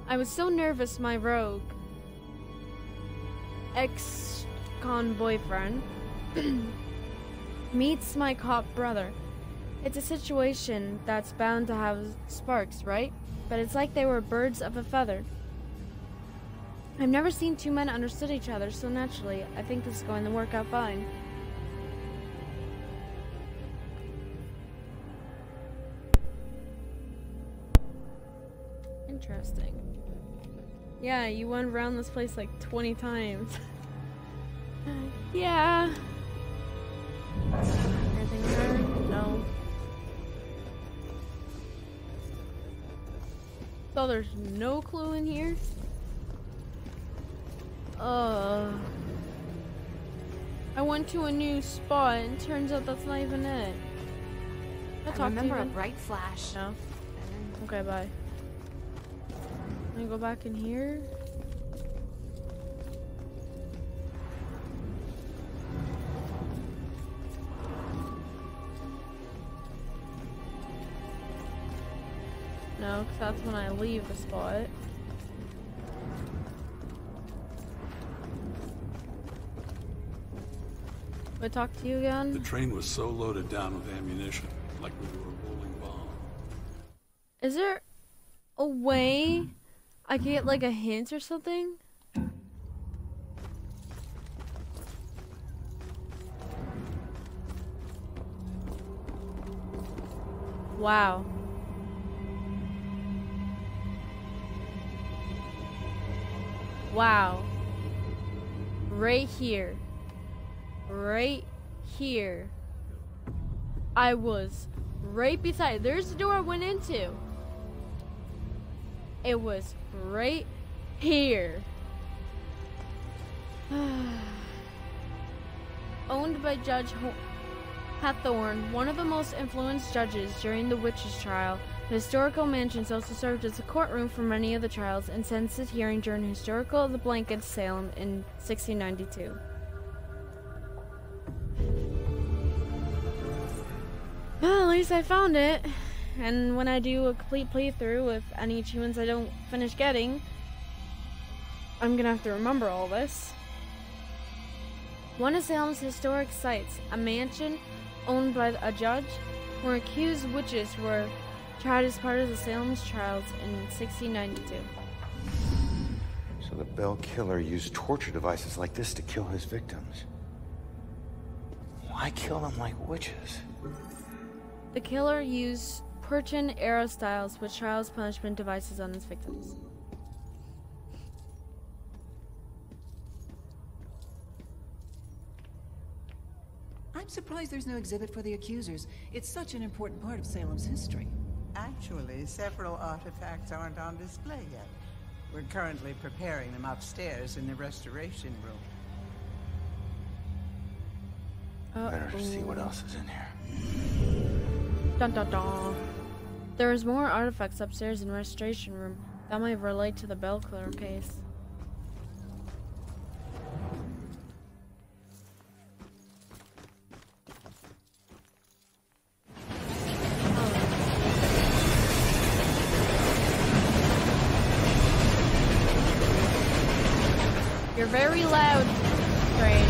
A: I was so nervous my rogue ex-con boyfriend meets my cop brother. It's a situation that's bound to have sparks, right? But it's like they were birds of a feather. I've never seen two men understood each other so naturally. I think this is going to work out fine. Interesting. Yeah, you went around this place like 20 times. Yeah. Anything there? No. So there's no clue in here? I went to a new spot and turns out that's not even it.
S: I remember a bright flash.
A: No. Okay, bye. Let me go back in here. No, because that's when I leave the spot. Do I talk to you again?
U: The train was so loaded down with ammunition, like we were a rolling bomb.
A: Is there a way I could get like a hint or something? Wow. Wow. Right here. Right here. I was right beside. There's the door I went into. It was right here. Owned by Judge Hathorne, one of the most influenced judges during the witches' trial, the historical mansions also served as a courtroom for many of the trials and sentenced hearing during Historical of the Blankets, Salem in 1692. Well, at least I found it. And when I do a complete playthrough with any achievements I don't finish getting, I'm gonna have to remember all this. One of Salem's historic sites, a mansion owned by a judge, where accused witches were tried as part of the Salem's trials in 1692.
C: So the Bell Killer used torture devices like this to kill his victims. Why kill them like witches?
A: The killer used Puritan era styles with trials punishment devices on his victims.
F: I'm surprised there's no exhibit for the accusers. It's such an important part of Salem's history.
V: Actually, several artifacts aren't on display yet.
E: We're currently preparing them upstairs in the restoration room.
C: Better see what else is in here.
A: Dun dun dun. There's more artifacts upstairs in the restoration room. That might relate to the Bellkiller case. You're very loud, Crane.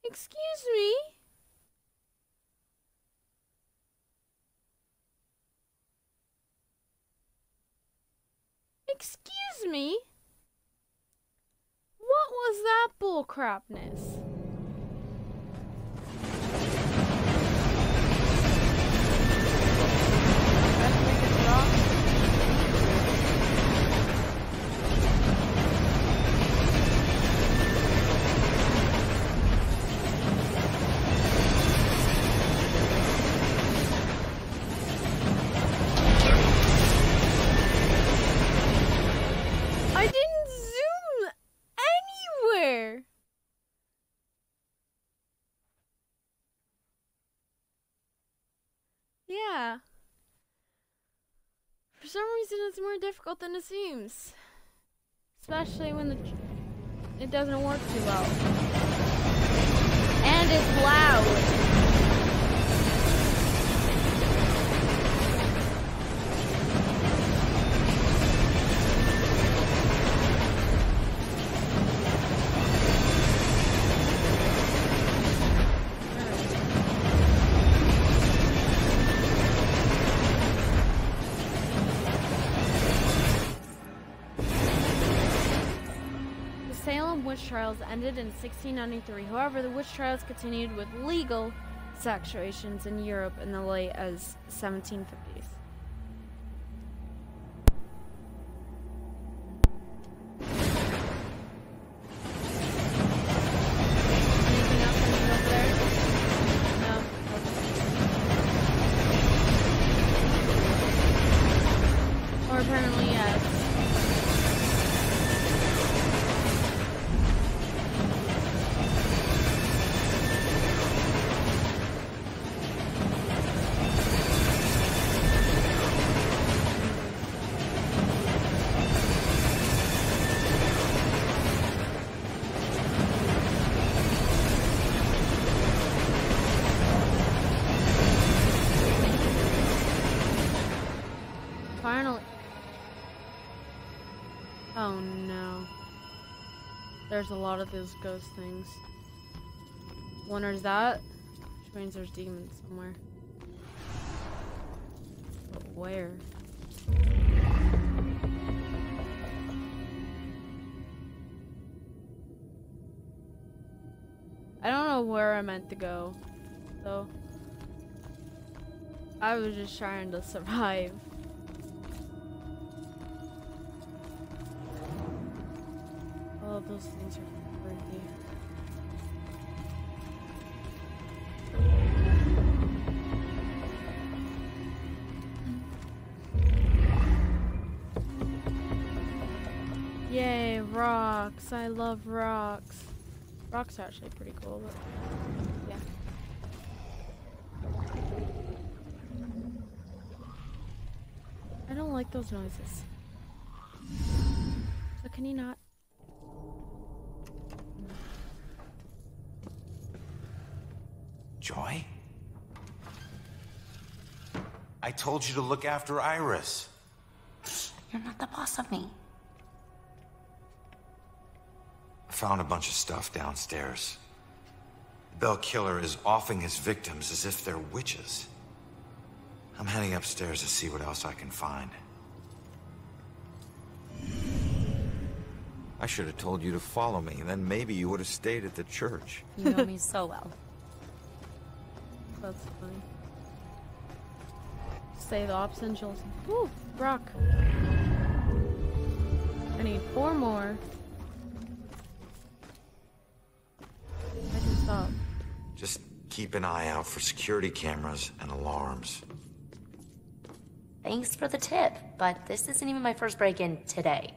A: Excuse me? Excuse me? What was that bullcrapness? I didn't zoom anywhere. Yeah. For some reason, it's more difficult than it seems. Especially when it doesn't work too well. And it's loud. Witch trials ended in 1693. However, the witch trials continued with legal executions in Europe in the late as 1750s. Anything else over there? No? Okay. Or apparently yes. Finally. Oh no. There's a lot of those ghost things. One is that, which means there's demons somewhere. But where? I don't know where I meant to go, though. I was just trying to survive. Oh, those things are crazy. Yay, rocks. I love rocks. Rocks are actually pretty cool, but yeah. I don't like those noises. So can you not?
C: Joy? I told you to look after Iris.
B: You're not the boss of me.
C: I found a bunch of stuff downstairs. Bell Killer is offing his victims as if they're witches. I'm heading upstairs to see what else I can find. I should have told you to follow me, then maybe you would have stayed at the church.
B: You know me so well.
A: That's funny. Say the ops and Jules. Woo! Rock. I need 4 more. I can stop.
C: Just keep an eye out for security cameras and alarms.
B: Thanks for the tip, but this isn't even my first break-in today.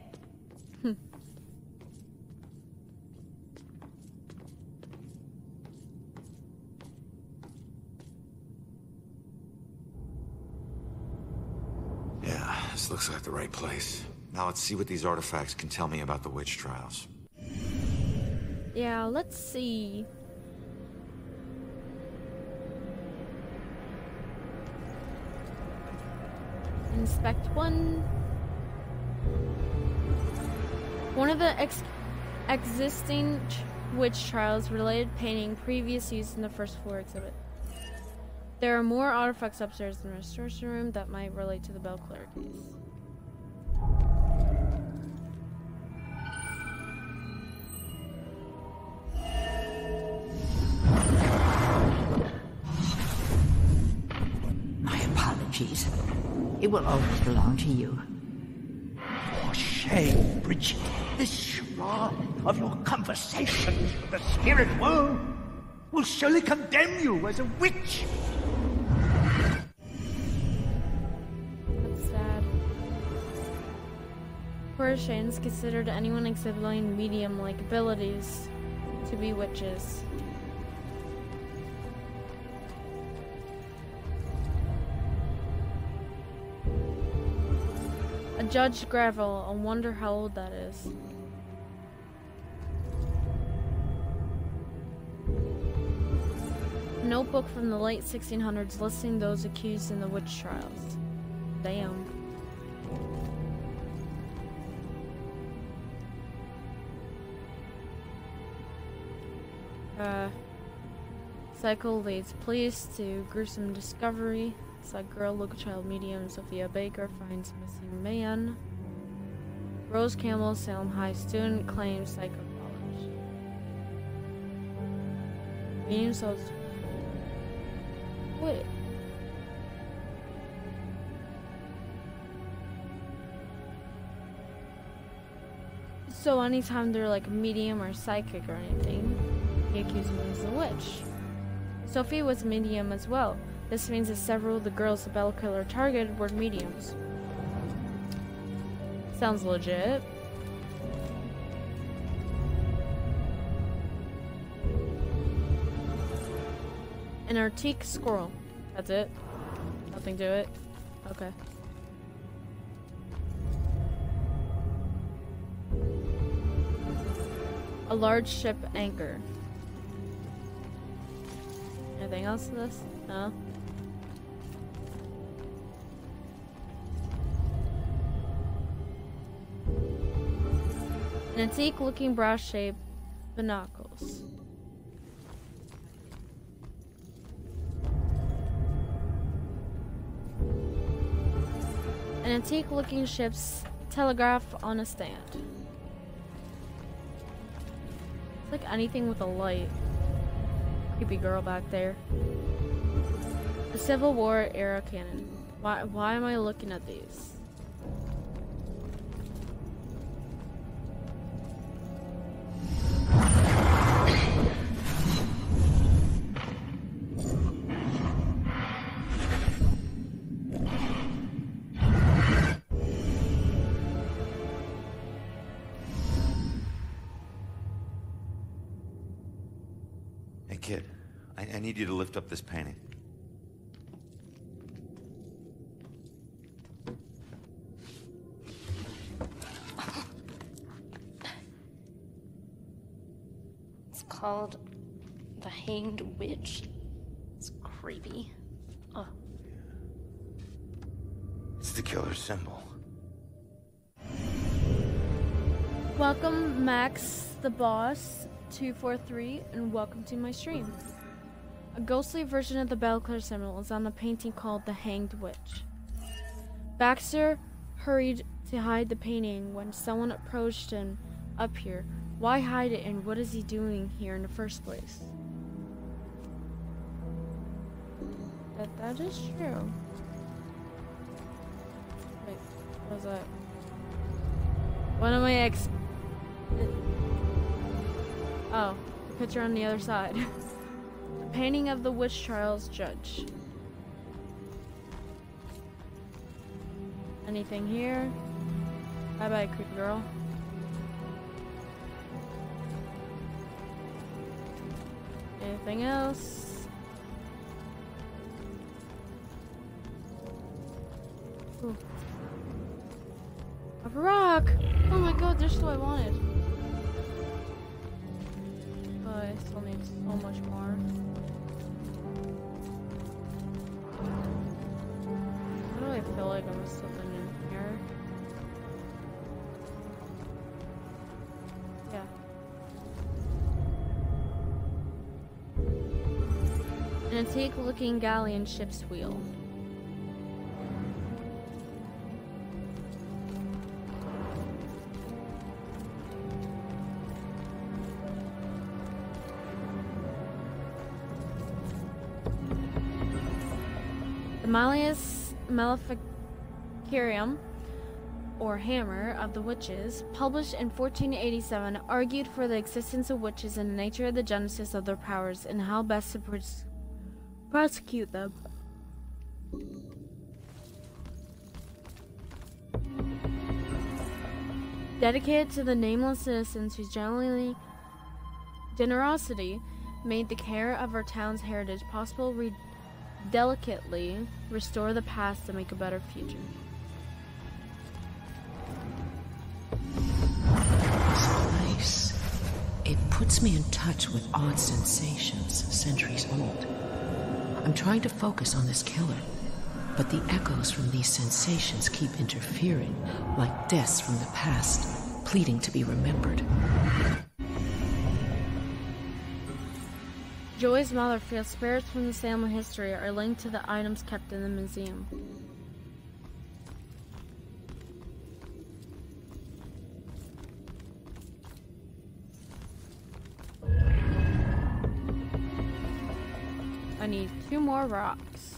C: Yeah, this looks like the right place. Now let's see what these artifacts can tell me about the witch trials.
A: Yeah, let's see. Inspect one. One of the existing witch trials related painting previous use in the first floor exhibit. There are more artifacts upstairs in the restoration room that might relate to the Bell Killer case.
K: My apologies. It will always belong to you.
R: For shame, Bridget. This charade of your conversations with the spirit world will surely condemn you as a witch.
A: That's sad. Shane's considered anyone exhibiting medium-like abilities to be witches. A Judge Gravel, I wonder how old that is. Notebook from the late 1600s listing those accused in the witch trials. Damn. Cycle leads police to gruesome discovery. Side girl, local child medium Sophia Baker finds missing man. Rose Campbell, Salem High student, claims psycho college. Medium sold. Wait. So anytime they're like medium or psychic or anything, he accuses me as a witch. Sophie was medium as well. This means that several of the girls the Bell Killer targeted were mediums. Sounds legit. An antique squirrel. That's it? Nothing to it? Okay. A large ship anchor. Anything else to this? No? An antique looking brass-shaped binoculars. An antique looking ship's telegraph on a stand. It's like anything with a light. Creepy girl back there. A Civil War era cannon. Why am I looking at these?
C: Hey kid, I need you to lift up this painting.
B: It's called The Hanged Witch. It's creepy. Oh.
C: It's the killer's symbol.
A: Welcome, Max the Boss 243, and welcome to my stream. A ghostly version of the Belclare symbol is on the painting called The Hanged Witch. Baxter hurried to hide the painting when someone approached him up here. Why hide it, and what is he doing here in the first place? That is true. Wait, what was that? One of my Oh, the picture on the other side. The painting of the witch trials judge. Anything here? Bye bye, creepy girl. Anything else? Ooh. A rock! Oh my god, this is what I wanted. But I still need so much more. Why do I feel like I'm slipping in here? Yeah. An antique looking galleon ship's wheel. The Malleus Maleficarium, or Hammer of the Witches, published in 1487, argued for the existence of witches and the nature of the genesis of their powers and how best to prosecute them. Dedicated to the nameless citizens whose generosity made the care of our town's heritage possible, we delicately restore the past to make a better future.
G: This place, it puts me in touch with odd sensations centuries old. I'm trying to focus on this killer, but the echoes from these sensations keep interfering, like deaths from the past, pleading to be remembered.
A: Joy's mother feels spirits from the family history are linked to the items kept in the museum. I need 2 more rocks.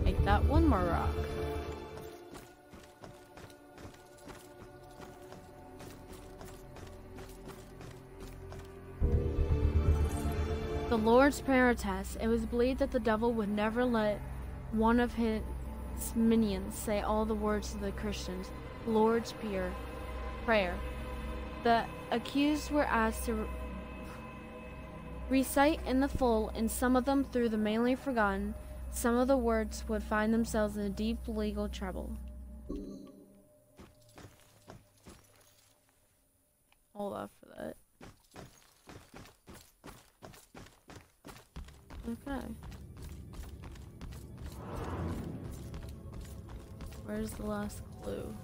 A: Make that 1 more rock. The Lord's Prayer test. It was believed that the devil would never let one of his minions say all the words of the Christians. Lord's Prayer. The accused were asked to recite in the full, and some of them, through the mainly forgotten, some of the words would find themselves in deep legal trouble. Hold off for that. Okay. Where's the last clue?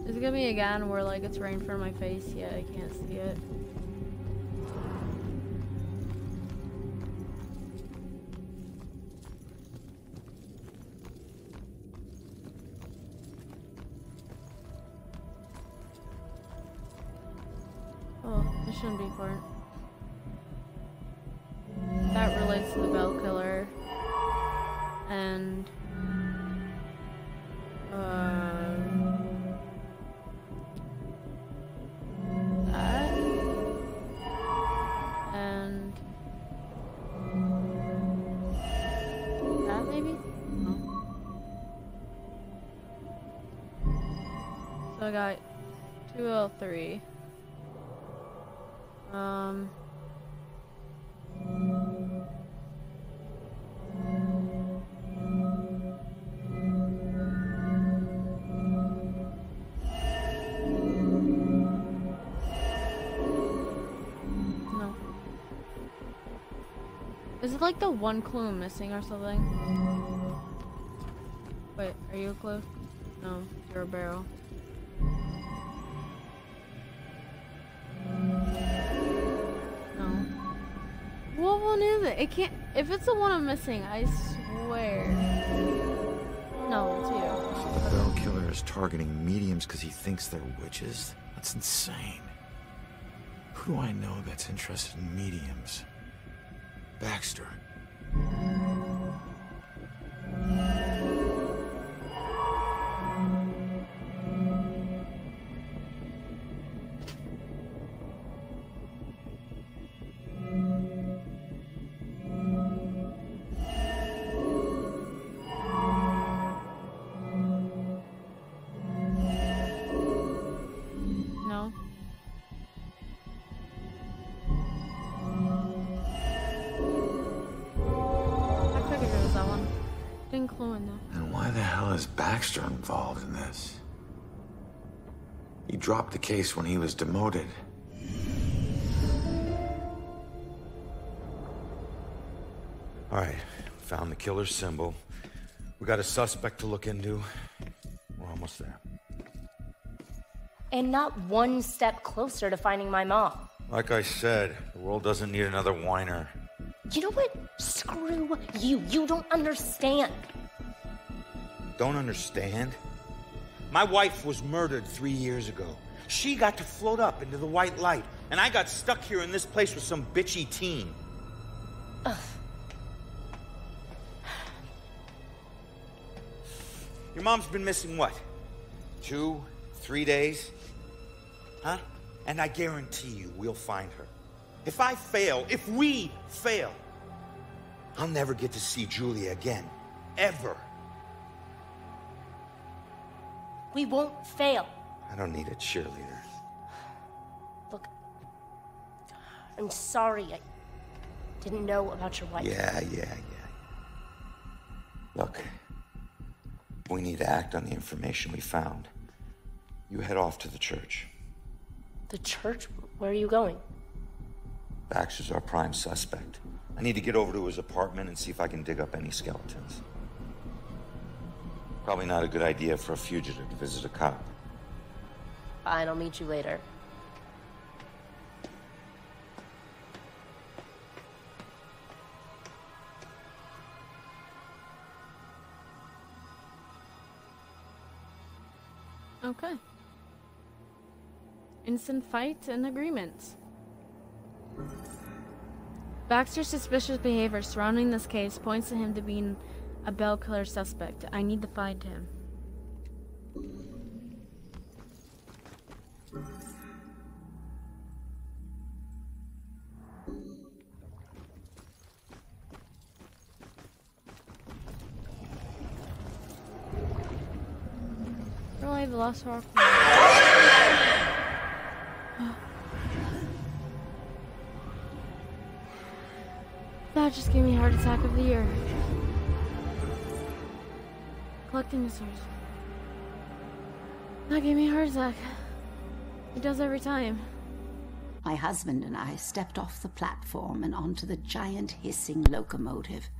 A: Is it gonna be again where like it's right in front of my face? Yeah, I can't see it. Oh, this shouldn't be important. That relates to the Bell Killer. And that. And that maybe? No. So I got 203. No. Is it like the one clue I'm missing or something? Wait, are you close? No, you're a barrel. No. What one is it? It can't. If it's the one I'm missing, I swear. No, it's you.
C: The Bell Killer is targeting mediums because he thinks they're witches? That's insane. Who do I know that's interested in mediums? Baxter.
A: No. I figured it was that one. Didn't clue in though.
C: And why the hell is Baxter involved in this? He dropped the case when he was demoted. All right, found the killer's symbol. We got a suspect to look into. We're almost there.
B: And not one step closer to finding my mom.
C: Like I said, the world doesn't need another whiner.
B: You know what? Screw you. You don't understand.
C: Don't understand? My wife was murdered 3 years ago. She got to float up into the white light, and I got stuck here in this place with some bitchy teen.
B: Ugh.
C: Your mom's been missing what? 2, 3 days? Huh? And I guarantee you we'll find her. If I fail, if we fail, I'll never get to see Julia again. Ever.
B: We won't fail.
C: I don't need a cheerleader.
B: Look, I'm sorry. I didn't know about your wife.
C: Yeah. Look, we need to act on the information we found. You head off to the church.
B: The church? Where are you going?
C: Baxter's our prime suspect. I need to get over to his apartment and see if I can dig up any skeletons. Probably not a good idea for a fugitive to visit a cop.
B: Fine, I'll meet you later.
A: Okay. Instant fight and agreement. Baxter's suspicious behavior surrounding this case points to him to being a Bell Killer suspect. I need to find him. Really, the last rock. That just gave me a heart attack of the year. Collecting the source. That gave me a heart attack. It does every time.
G: My husband and I stepped off the platform and onto the giant hissing locomotive.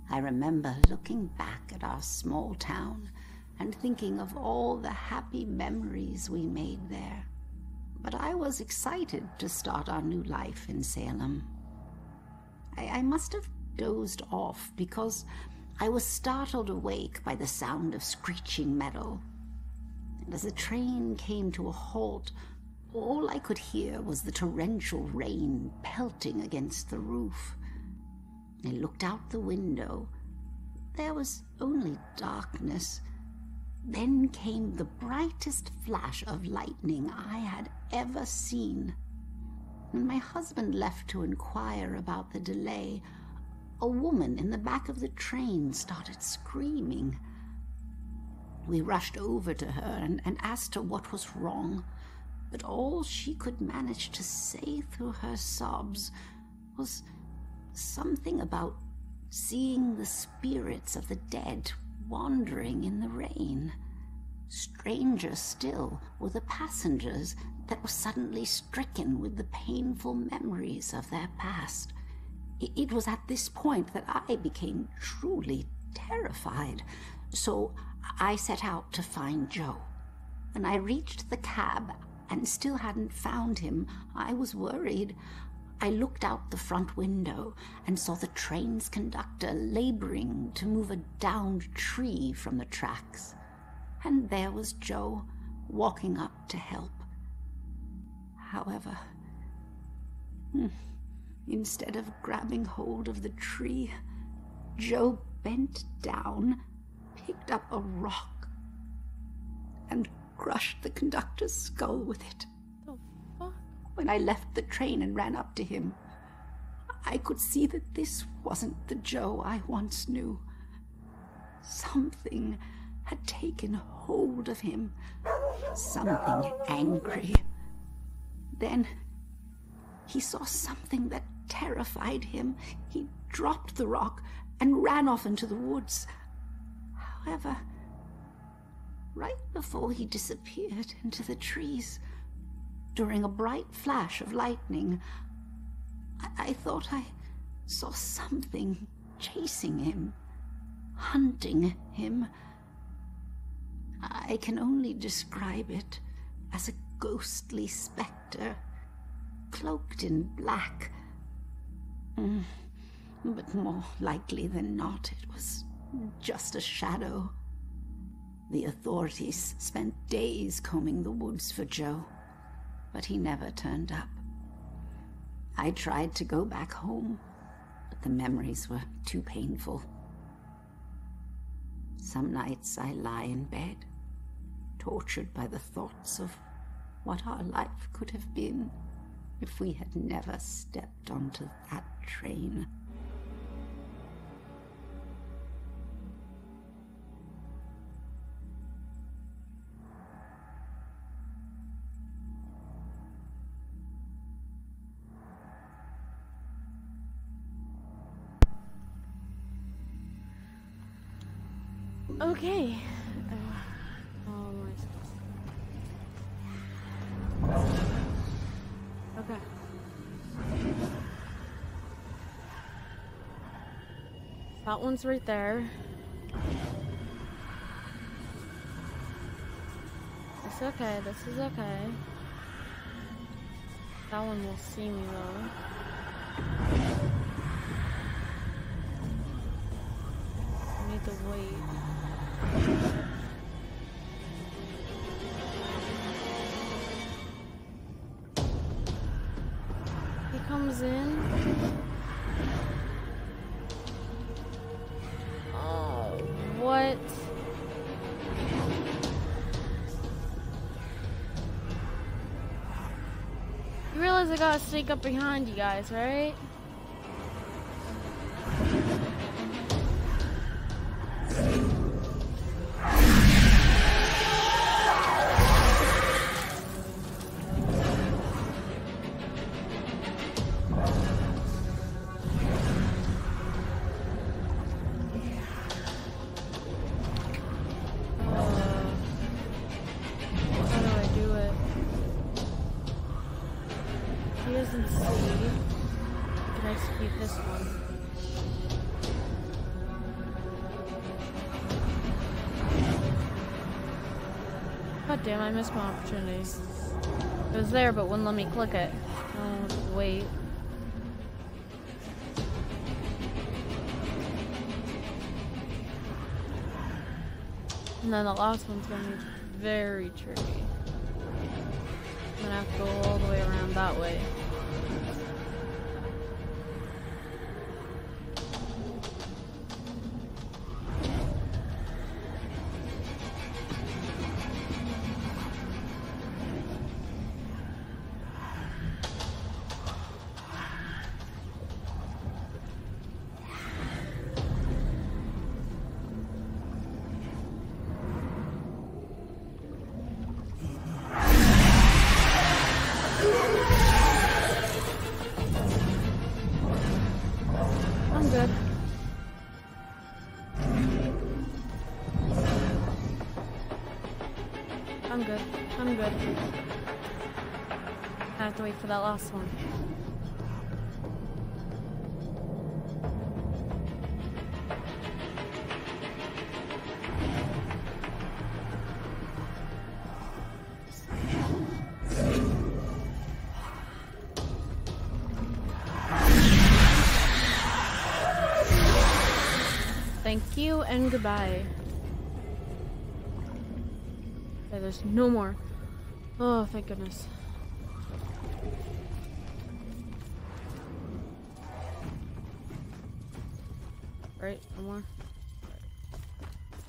G: I remember looking back at our small town and thinking of all the happy memories we made there. But I was excited to start our new life in Salem. I must have dozed off because I was startled awake by the sound of screeching metal. And as the train came to a halt, all I could hear was the torrential rain pelting against the roof. I looked out the window. There was only darkness. Then came the brightest flash of lightning I had ever seen. When my husband left to inquire about the delay, a woman in the back of the train started screaming. We rushed over to her and asked her what was wrong, but all she could manage to say through her sobs was something about seeing the spirits of the dead wandering in the rain. Stranger still were the passengers that were suddenly stricken with the painful memories of their past. It was at this point that I became truly terrified.
K: So I set out to find Joe. When I reached the cab and still hadn't found him, I was worried. I looked out the front window and saw the train's conductor laboring to move a downed tree from the tracks. And there was Joe, walking up to help. However, instead of grabbing hold of the tree, Joe bent down, picked up a rock, and crushed the conductor's skull with it.
A: The fuck?
K: When I left the train and ran up to him, I could see that this wasn't the Joe I once knew. Something had taken hold of him. Something angry. Then he saw something that terrified him. He dropped the rock and ran off into the woods. However, right before he disappeared into the trees, during a bright flash of lightning, I thought I saw something chasing him, hunting him. I can only describe it as a ghostly specter, cloaked in black. But more likely than not, it was just a shadow. The authorities spent days combing the woods for Joe, but he never turned up. I tried to go back home, but the memories were too painful. Some nights I lie in bed, tortured by the thoughts of what our life could have been if we had never stepped onto that train.
A: Okay. Okay. That one's right there. It's okay, this is okay. That one will see me though. I need to wait. He comes in. Oh, what? You realize I gotta sneak up behind you guys, right? God damn, I missed my opportunity. It was there, but wouldn't let me click it. Oh, wait. And then the last one's gonna be very tricky. I'm gonna have to go all the way around that way. I'm good. I have to wait for that last one. Thank you and goodbye. Okay, there's no more. Oh, thank goodness. Right, no more.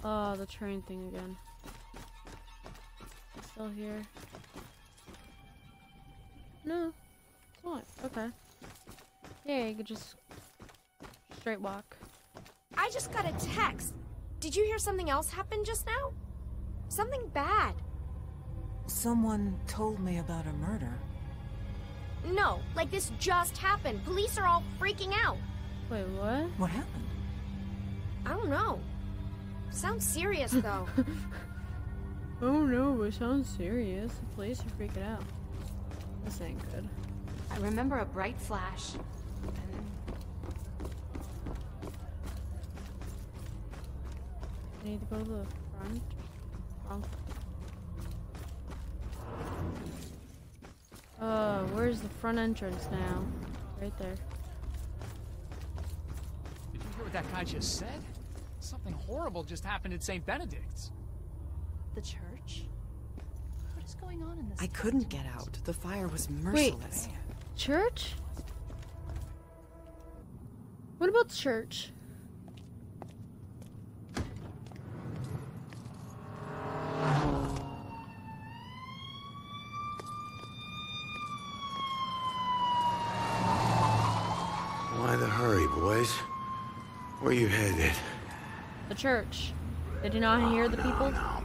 A: Oh, the train thing again. It's still here. No, it's not. Okay. Yeah, you could just straight walk.
M: I just got a text. Did you hear something else happen just now? Something bad.
F: Someone told me about a murder.
M: No, like this just happened. Police are all freaking out.
A: Wait, what?
F: What happened?
M: I don't know. Sounds serious though.
A: Oh no, it sounds serious. The police are freaking out. This ain't good.
S: I remember a bright flash, and then
A: I need to go to the front. Oh, where's the front entrance now? Right there.
H: Did you hear what that guy just said? Something horrible just happened at St. Benedict's.
S: the church? What is going on in this?
N: I couldn't get out. The fire was merciless.
A: Wait, church? What about church?
C: Why the hurry, boys? Where you headed?
A: The church. Did you not hear the people?
C: No.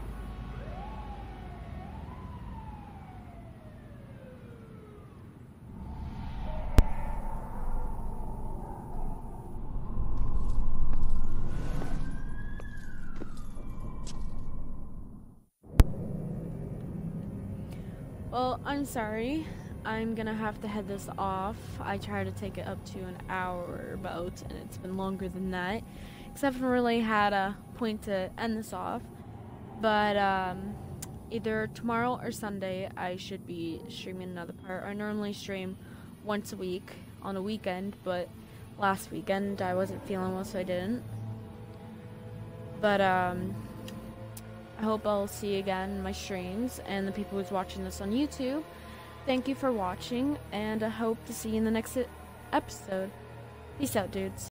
A: Well, I'm sorry. I'm gonna have to head this off. I tried to take it up to an hour about, and it's been longer than that. Except for really had a point to end this off. But either tomorrow or Sunday I should be streaming another part. I normally stream once a week on a weekend, but last weekend I wasn't feeling well, so I didn't. But I hope I'll see you again in my streams, and the people who's watching this on YouTube. Thank you for watching, and I hope to see you in the next episode. Peace out, dudes.